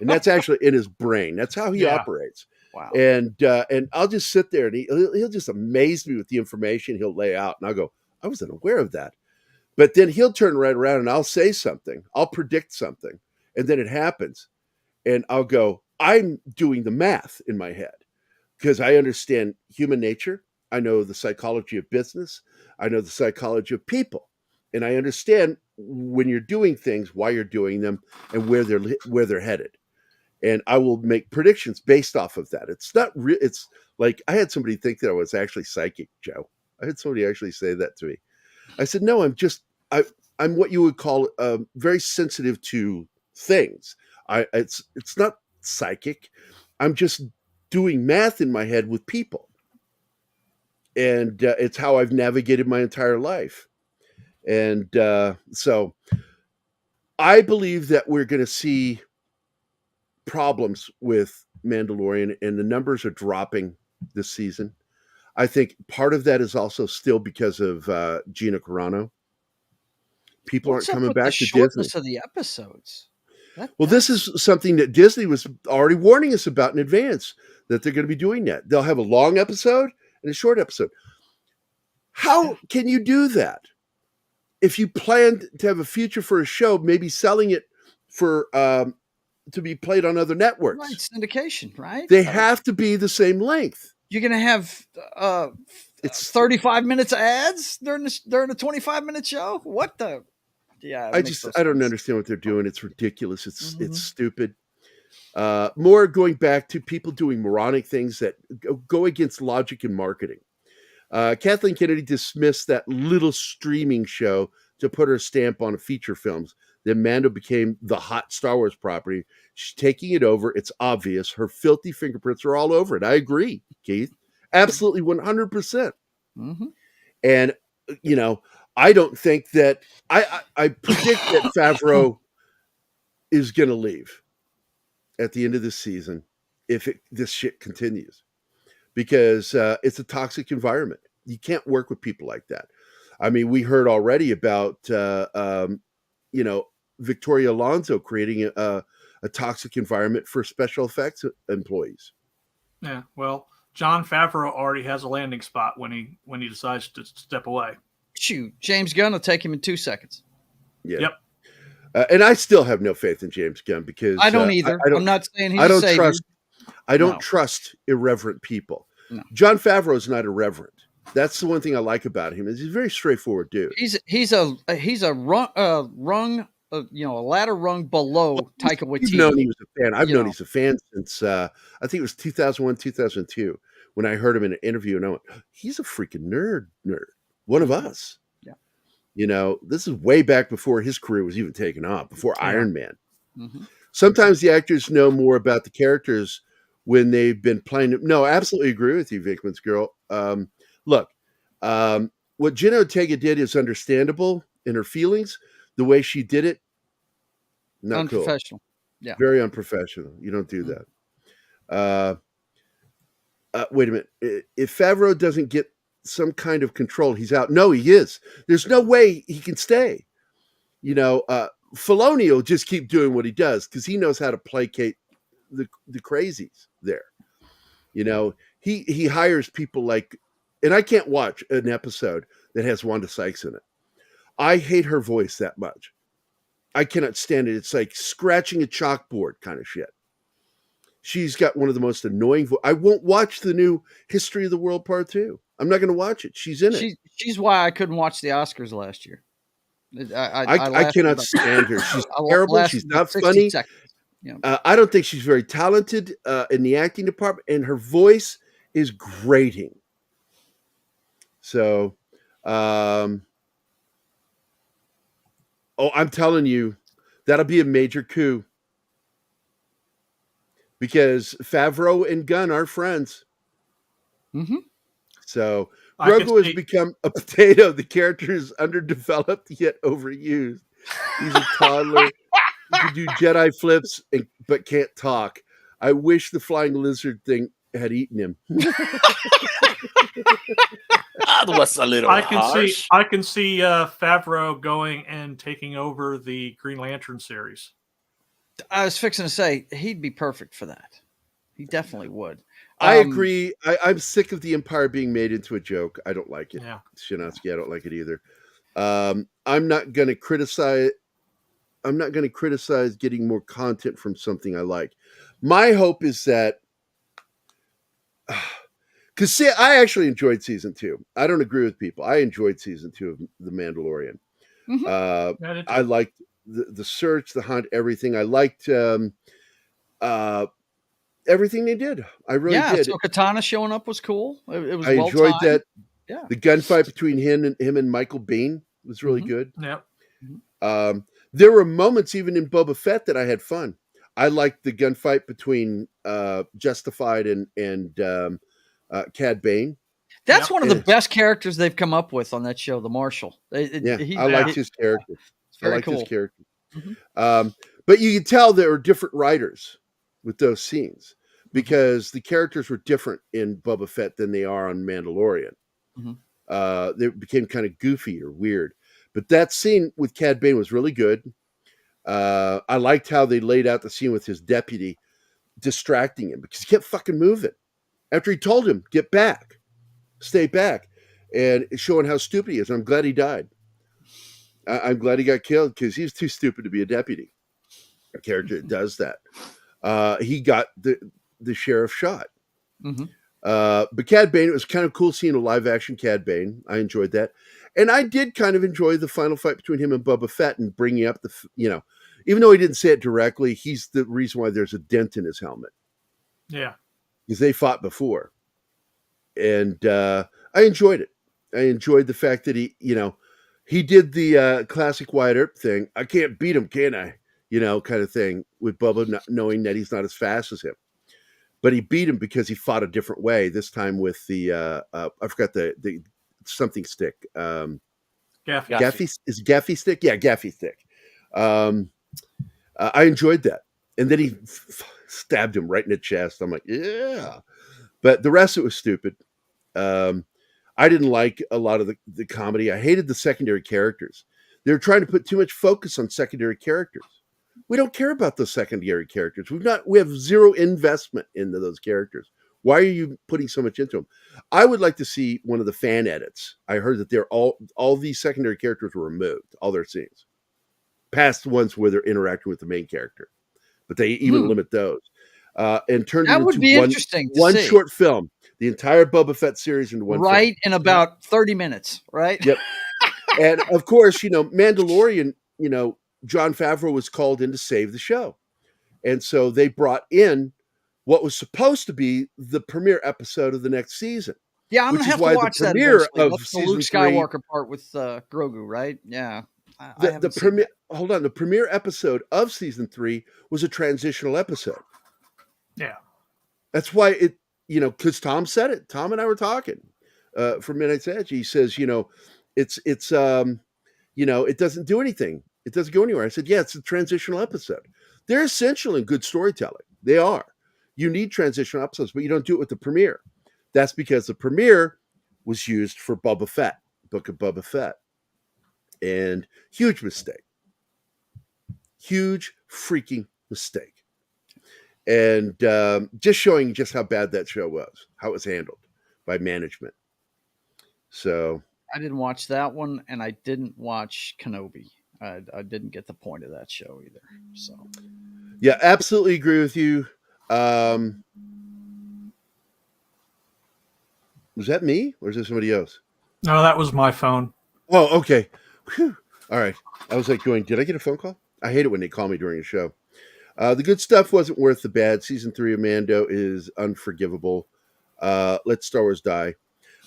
And that's actually in his brain. That's how he operates. Wow. And I'll just sit there and he'll just amaze me with the information he'll lay out. And I'll go, I wasn't aware of that. But then he'll turn right around and I'll say something. I'll predict something. And then it happens. And I'll go, I'm doing the math in my head because I understand human nature. I know the psychology of business. I know the psychology of people. And I understand when you're doing things, why you're doing them and where they're headed. And I will make predictions based off of that. It's not real. It's like I had somebody think that I was actually psychic, Joe. I had somebody actually say that to me. I said, no, I'm what you would call very sensitive to things. It's not psychic. I'm just doing math in my head with people. And it's how I've navigated my entire life. And so I believe that we're going to see problems with Mandalorian, and the numbers are dropping this season. I think part of that is also still because of Gina Carano. People aren't coming back to Disney. Of the episodes. This is something that Disney was already warning us about in advance, that they're going to be doing that. They'll have a long episode and a short episode. How can you do that? If you plan to have a future for a show, maybe selling it for to be played on other networks. Right, syndication, right? They have to be the same length. You're going to have it's 35 minutes of ads during a 25-minute show? What the? Yeah, I don't understand what they're doing. It's ridiculous. It's stupid. More going back to people doing moronic things that go against logic and marketing. Kathleen Kennedy dismissed that little streaming show to put her stamp on feature films. Then Mando became the hot Star Wars property. She's taking it over. It's obvious. Her filthy fingerprints are all over it. I agree, Keith. Absolutely 100%. Mm-hmm. And, I don't think that I predict that Favreau is going to leave at the end of this season if this shit continues, because it's a toxic environment. You can't work with people like that. I mean, we heard already about Victoria Alonso creating a toxic environment for special effects employees. Yeah, well, Jon Favreau already has a landing spot when he decides to step away. Shoot, James Gunn will take him in 2 seconds. Yeah. Yep. And I still have no faith in James Gunn because I don't either. I'm not saying he's a savior. I don't trust irreverent people. No. Jon Favreau is not irreverent. That's the one thing I like about him is he's a very straightforward dude. He's a rung, a ladder rung below Taika Waititi. You've known he was a fan. I've known he's a fan since I think it was 2001, 2002 when I heard him in an interview, and I went, "He's a freaking nerd, one of us." Yeah, this is way back before his career was even taken off, before Iron Man. Mm-hmm. Sometimes the actors know more about the characters when they've been playing them. No, I absolutely agree with you, Vickman's girl. Look, what Jenna Ortega did is understandable in her feelings. The way she did it, not unprofessional. Cool. Yeah, very unprofessional. You don't do that. Wait a minute. If Favreau doesn't get some kind of control, he's out. No, he is. There's no way he can stay. Filoni will just keep doing what he does because he knows how to placate the crazies there. He hires people like, and I can't watch an episode that has Wanda Sykes in it. I hate her voice that much. I cannot stand it. It's like scratching a chalkboard kind of shit. She's got one of the most annoying I won't watch the new History of the World Part 2. I'm not going to watch it. She's in it. She's why I couldn't watch the Oscars last year. I cannot stand her. She's terrible. She's not funny. Yeah. I don't think she's very talented in the acting department, and her voice is grating. So, I'm telling you, that'll be a major coup. Because Favreau and Gunn are friends. Mm-hmm. So Grogu has become a potato. The character is underdeveloped yet overused. He's a toddler. He can do Jedi flips but can't talk. I wish the flying lizard thing had eaten him. That was a little harsh. I can see Favreau going and taking over the Green Lantern series. I was fixing to say he'd be perfect for that. He definitely would. I agree. I'm sick of the Empire being made into a joke. I don't like it. Yeah. Shinatsky, I don't like it either. I'm not going to criticize. I'm not going to criticize getting more content from something I like. My hope is that, because I actually enjoyed season 2. I don't agree with people. I enjoyed season 2 of The Mandalorian. Mm-hmm. I liked the search, the hunt, everything. I liked everything they did. I really did. So Katana showing up was cool. It was. I enjoyed that. Yeah. The gunfight between him and Michael Biehn was really good. Yep. There were moments even in Boba Fett that I had fun. I liked the gunfight between Justified and Cad Bane. That's one of the best characters they've come up with on that show, the Marshal. I liked his character. I liked his character. Mm-hmm. But you could tell there were different writers with those scenes because the characters were different in Boba Fett than they are on Mandalorian. Mm-hmm. They became kind of goofy or weird. But that scene with Cad Bane was really good. I liked how they laid out the scene with his deputy distracting him because he kept fucking moving. After he told him, get back, stay back, and showing how stupid he is. I'm glad he died. I'm glad he got killed because he's too stupid to be a deputy. A character that does that. He got the sheriff shot. Mm-hmm. But Cad Bane, it was kind of cool seeing a live action Cad Bane. I enjoyed that. And I did kind of enjoy the final fight between him and Boba Fett and bringing up even though he didn't say it directly, he's the reason why there's a dent in his helmet. Yeah. Because they fought before. And I enjoyed it. I enjoyed the fact that he did the classic Wyatt Earp thing. I can't beat him, can I? Kind of thing with Bubba not knowing that he's not as fast as him. But he beat him because he fought a different way. This time with the I forgot the something stick. Gaffy. Is Gaffy stick? Yeah, Gaffy stick. I enjoyed that. And then he stabbed him right in the chest. I'm like, yeah. But the rest of it was stupid. I didn't like a lot of the comedy. I hated the secondary characters. They were trying to put too much focus on secondary characters. We don't care about those secondary characters. We have zero investment into those characters. Why are you putting so much into them? I would like to see one of the fan edits. I heard that they're all these secondary characters were removed, all their scenes, past the ones where they're interacting with the main character, but they even limit those and turned That it would into be interesting to one see. short film, the entire Boba Fett series into one right film. in about 30 minutes, right? Yep. And of course, Mandalorian, Jon Favreau was called in to save the show. And so they brought in what was supposed to be the premiere episode of the next season. Yeah, I'm going to have to watch that eventually. That's the Luke Skywalker part with Grogu, right? Yeah. The premiere, hold on, the premiere episode of season 3 was a transitional episode. Yeah. That's why it, because Tom said it. Tom and I were talking for Midnight's Edge. He says, it's it doesn't do anything. It doesn't go anywhere. I said, yeah, it's a transitional episode. They're essential in good storytelling. They are. You need transitional episodes, but you don't do it with the premiere. That's because the premiere was used for Boba Fett, Book of Boba Fett. And huge mistake. Huge freaking mistake. And just showing just how bad that show was, how it was handled by management. So I didn't watch that one, and I didn't watch Kenobi. I didn't get the point of that show either. So, yeah, absolutely agree with you. Was that me or is it somebody else? No, that was my phone. Oh, okay. Whew. All right. I was like going, did I get a phone call? I hate it when they call me during a show. The good stuff wasn't worth the bad. Season 3 of Mando is unforgivable. Let Star Wars die.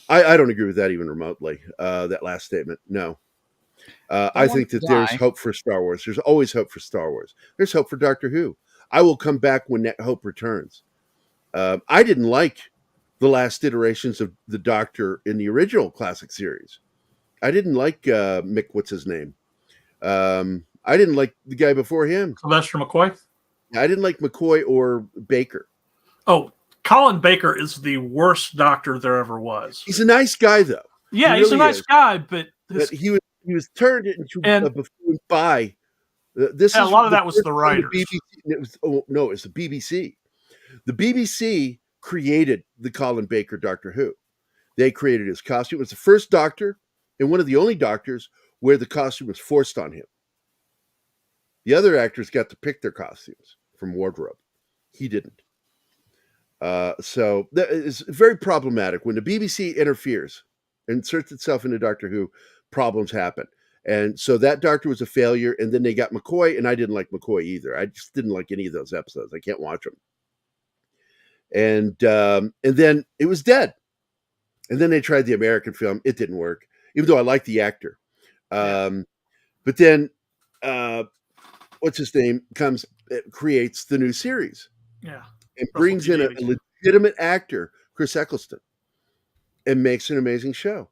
I don't agree with that even remotely. That last statement. No. I think that there's hope for Star Wars. There's always hope for Star Wars. There's hope for Doctor Who. I will come back when that hope returns. I didn't like the last iterations of the Doctor in the original classic series. I didn't like Mick, what's his name? I didn't like the guy before him. Sylvester McCoy? I didn't like McCoy or Baker. Oh, Colin Baker is the worst Doctor there ever was. He's a nice guy, though. Yeah, he's a nice guy, but he was turned into a buffoon by this. A lot of that was the writers. It was the BBC. The BBC created the Colin Baker Doctor Who. They created his costume. It was the first Doctor and one of the only Doctors where the costume was forced on him. The other actors got to pick their costumes from wardrobe. He didn't. So that is very problematic. When the BBC interferes, inserts itself into Doctor Who, problems happen. And so that Doctor was a failure. And then they got McCoy, and I didn't like McCoy either. I just didn't like any of those episodes. I can't watch them. And then it was dead. And then they tried the American film. It didn't work, even though I liked the actor. But then, what's his name creates the new series. Yeah. And brings in a legitimate actor, Chris Eccleston, and makes an amazing show.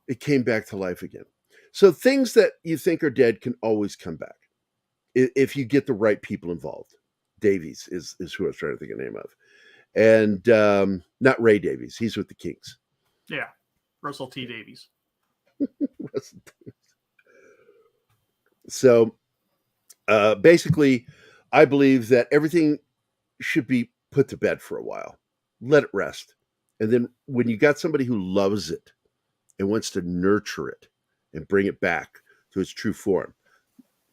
It came back to life again. So things that you think are dead can always come back if you get the right people involved. Davies is who I was trying to think of the name of. And not Ray Davies. He's with the Kings. Yeah. Russell T. Davies. So basically, I believe that everything should be put to bed for a while. Let it rest. And then when you got somebody who loves it and wants to nurture it and bring it back to its true form,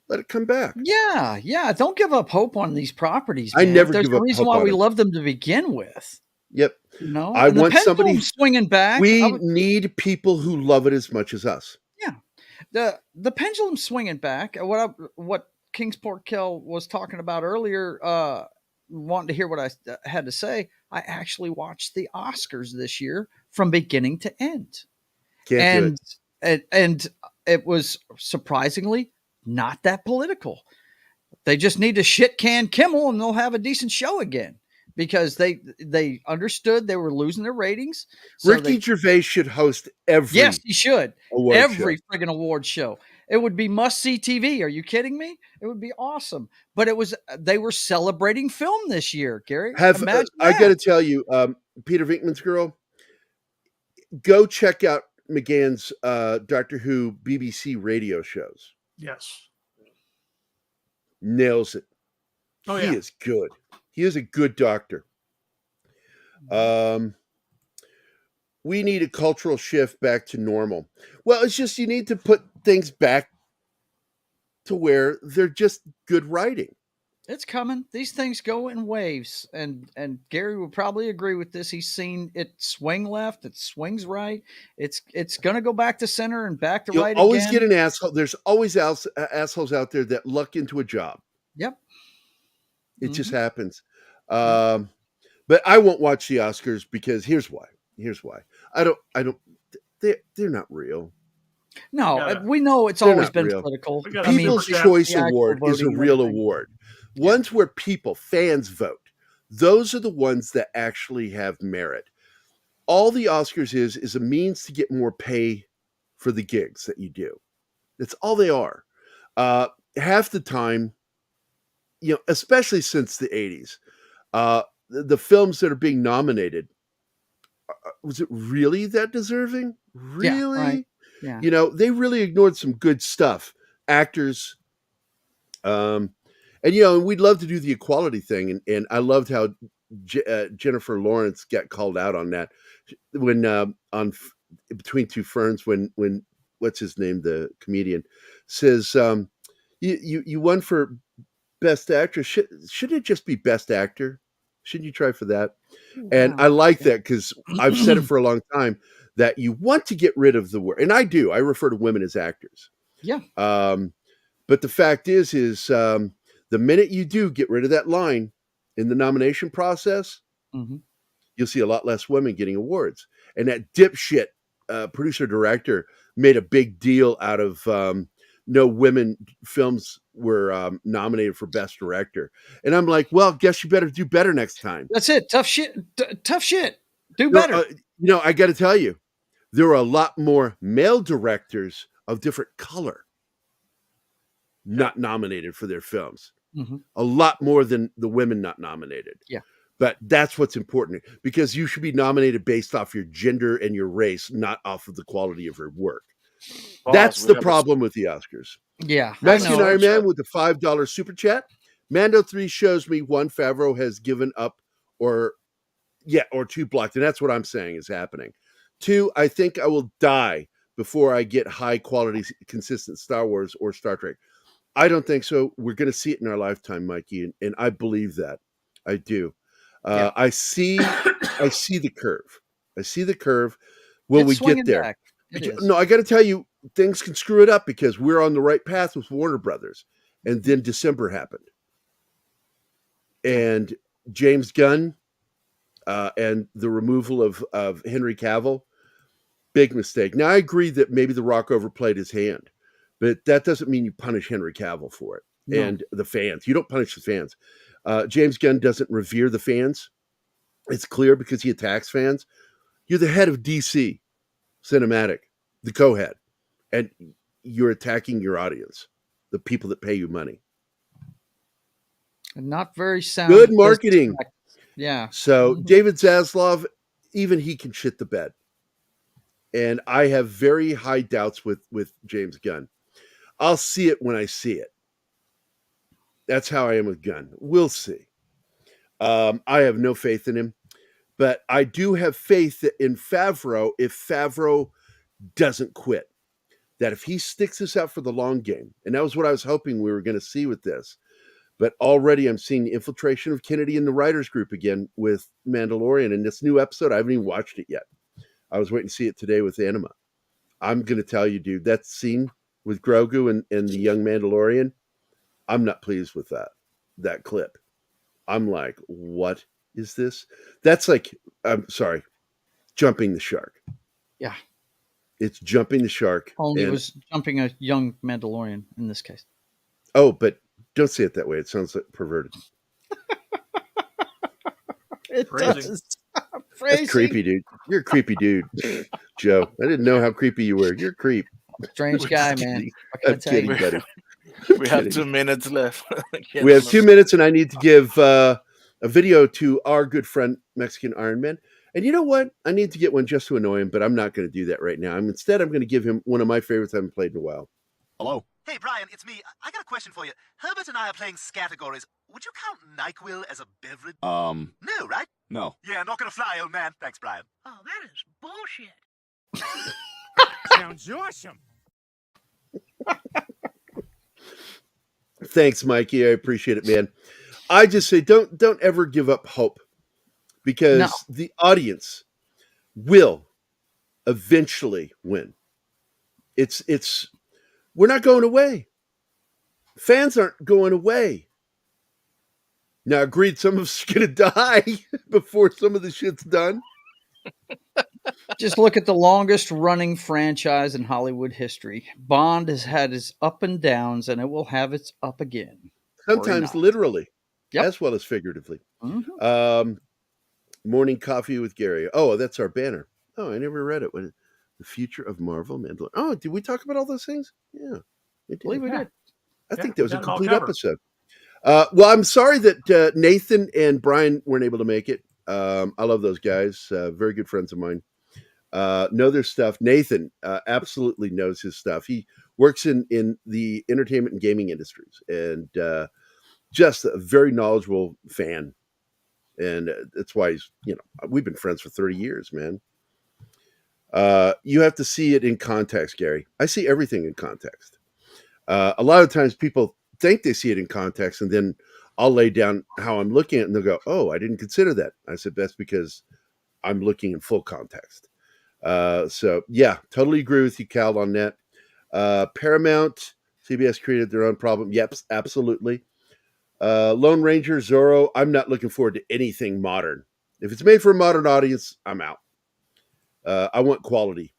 let it come back. Yeah. Don't give up hope on these properties. Man. I never There's give a up reason hope why on we them. love them to begin with. Yep. I want somebody swinging back. We need people who love it as much as us. Yeah. The pendulum swinging back. What Kingsport Kell was talking about earlier, wanting to hear what I had to say. I actually watched the Oscars this year from beginning to end. And it was surprisingly not that political. They just need to shit can Kimmel and they'll have a decent show again because they understood they were losing their ratings. So Ricky Gervais should host every. Yes, he should. Every friggin' award show. It would be must-see TV. Are you kidding me? It would be awesome. But they were celebrating film this year, Gary. Imagine I got to tell you, Peter Venkman's girl, go check out McGann's Doctor Who BBC radio shows. Yes. Nails it. Oh, he yeah. is good. He is a good doctor. We need a cultural shift back to normal. Well, it's just you need to put things back to where they're just good writing. It's coming. These things go in waves, and Gary would probably agree with this. He's seen it swing left, it swings right. It's going to go back to center and back to You'll right. always again. get an asshole. There's always assholes out there that luck into a job. Yep. It just happens. But I won't watch the Oscars because here's why. I don't. They're not real. No, we know it's always been real. political. People's Choice Award is a real award. Ones where fans vote. Those are the ones that actually have merit. All the Oscars is a means to get more pay for the gigs that you do. That's all they are. Half the time, especially since the 80s, the films that are being nominated, was it really that deserving? Really? Yeah, right. Yeah. They really ignored some good stuff. Actors, and we'd love to do the equality thing, and I loved how Jennifer Lawrence got called out on that when on Between Two Ferns when what's his name, the comedian, says you won for Best Actress. Should it just be Best Actor? Shouldn't you try for that? And I like that because I've said it for a long time that you want to get rid of the word, and I do. I refer to women as actors. Yeah. But the fact is the minute you do get rid of that line in the nomination process, you'll see a lot less women getting awards. And that dipshit producer director made a big deal out of no women films were nominated for Best Director. And I'm like, well, guess you better do better next time. That's it. Tough shit. Tough shit. Do better. I got to tell you, there are a lot more male directors of different color not nominated for their films. A lot more than the women not nominated. Yeah. But that's what's important, because you should be nominated based off your gender and your race, not off of the quality of your work. That's the problem with the Oscars. Yeah. Mexican Iron Man with the $5 super chat. Mando 3 shows me one, Favreau has given up or two blocked. And that's what I'm saying is happening. 2, I think I will die before I get high quality, consistent Star Wars or Star Trek. I don't think so. We're going to see it in our lifetime, Mikey. And I believe that. I do. I see the curve. Will we get there? No, I got to tell you, things can screw it up because we're on the right path with Warner Brothers. And then December happened. And James Gunn and the removal of Henry Cavill, big mistake. Now, I agree that maybe The Rock overplayed his hand, but that doesn't mean you punish Henry Cavill for it. No. And the fans. You don't punish the fans. James Gunn doesn't revere the fans. It's clear because he attacks fans. You're the head of DC Cinematic, the co-head, and you're attacking your audience, the people that pay you money. Not very sound. Good marketing. Yeah. So David Zaslav, even he can shit the bed. And I have very high doubts with James Gunn. I'll see it when I see it. That's how I am with Gunn. We'll see. I have no faith in him. But I do have faith that in Favreau, if Favreau doesn't quit, that if he sticks this out for the long game, and that was what I was hoping we were going to see with this, but already I'm seeing the infiltration of Kennedy in the writers group again with Mandalorian. And this new episode, I haven't even watched it yet. I was waiting to see it today with Anima. I'm going to tell you, dude, that scene with Grogu and the young Mandalorian, I'm not pleased with that clip. I'm like, what is this? That's like, I'm sorry, jumping the shark. Yeah. It's jumping the shark. Only it was jumping a young Mandalorian in this case. Oh, but don't say it that way. It sounds like perverted. It does. That's creepy, dude. You're a creepy dude, Joe. I didn't know how creepy you were. You're a creep. Strange guy, man. I'm kidding, buddy. We have 2 minutes left. We have 2 minutes, and I need to give a video to our good friend Mexican Iron Man. And you know what? I need to get one just to annoy him, but I'm not going to do that right now. Instead, I'm going to give him one of my favorites I haven't played in a while. Hello. Hey, Brian, it's me. I got a question for you. Herbert and I are playing categories. Would you count NyQuil as a beverage? No, right? No. Yeah, not gonna fly, old man. Thanks, Brian. Oh, that is bullshit. Sounds awesome. Thanks, Mikey. I appreciate it, man. I just say don't ever give up hope, because the audience will eventually win. It's we're not going away. Fans aren't going away. Now, agreed, some of us are going to die before some of the shit's done. Just look at the longest running franchise in Hollywood history. Bond has had its up and downs, and it will have its up again. Sometimes literally, Yep. as well as figuratively. Mm-hmm. Morning Coffee with Gerry. Oh, that's our banner. Oh, I never read it. What, the future of Marvel, Mandalorian. Oh, did we talk about all those things? Yeah, I believe we did. I think that was a got it all complete covered. episode. Well, I'm sorry that Nathan and Brian weren't able to make it. I love those guys. Very good friends of mine. Know their stuff. Nathan absolutely knows his stuff. He works in the entertainment and gaming industries, and just a very knowledgeable fan. And that's why he's, we've been friends for 30 years, man. You have to see it in context, Gerry. I see everything in context. A lot of times people think they see it in context, and then I'll lay down how I'm looking at it, and they'll go, "Oh, I didn't consider that." I said, "That's because I'm looking in full context." So yeah, totally agree with you, Cal, on that. Paramount, CBS created their own problem. Yep, absolutely. Lone Ranger, Zorro, I'm not looking forward to anything modern. If it's made for a modern audience, I'm out. I want quality.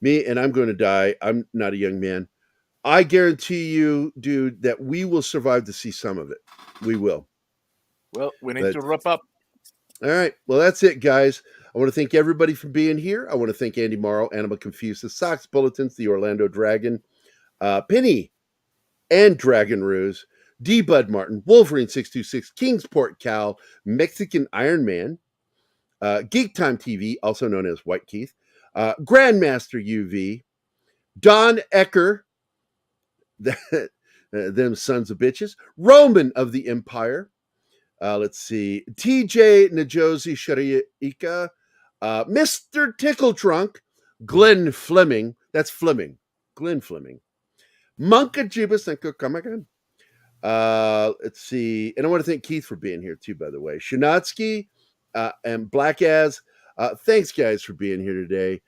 Me, and I'm going to die. I'm not a young man. I guarantee you, dude, that we will survive to see some of it. We will. Well, we need to wrap up. All right. Well, that's it, guys. I want to thank everybody for being here. I want to thank Andy Morrow, Animal Confused, the Sox Bulletins, the Orlando Dragon, Penny, and Dragon Ruse, D. Bud Martin, Wolverine 626, Kingsport Cal, Mexican Iron Man, Geek Time TV, also known as White Keith, Grandmaster UV, Don Ecker, them sons of bitches, Roman of the Empire, let's see, TJ Najosi Shariika, Mr. Tickle Trunk, Glenn Fleming, that's Fleming, Glenn Fleming, Monka Jibas, thank you, come again. Let's see, and I want to thank Keith for being here too, by the way. Shinatsky and Black Az, thanks guys for being here today.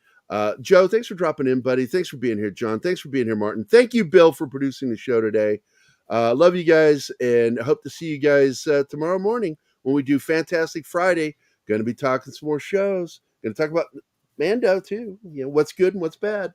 Joe, thanks for dropping in, buddy. Thanks for being here, John. Thanks for being here, Martin. Thank you, Bill, for producing the show today. Love you guys, and hope to see you guys tomorrow morning when we do Fantastic Friday. Going to be talking some more shows. Going to talk about Mando too. What's good and what's bad.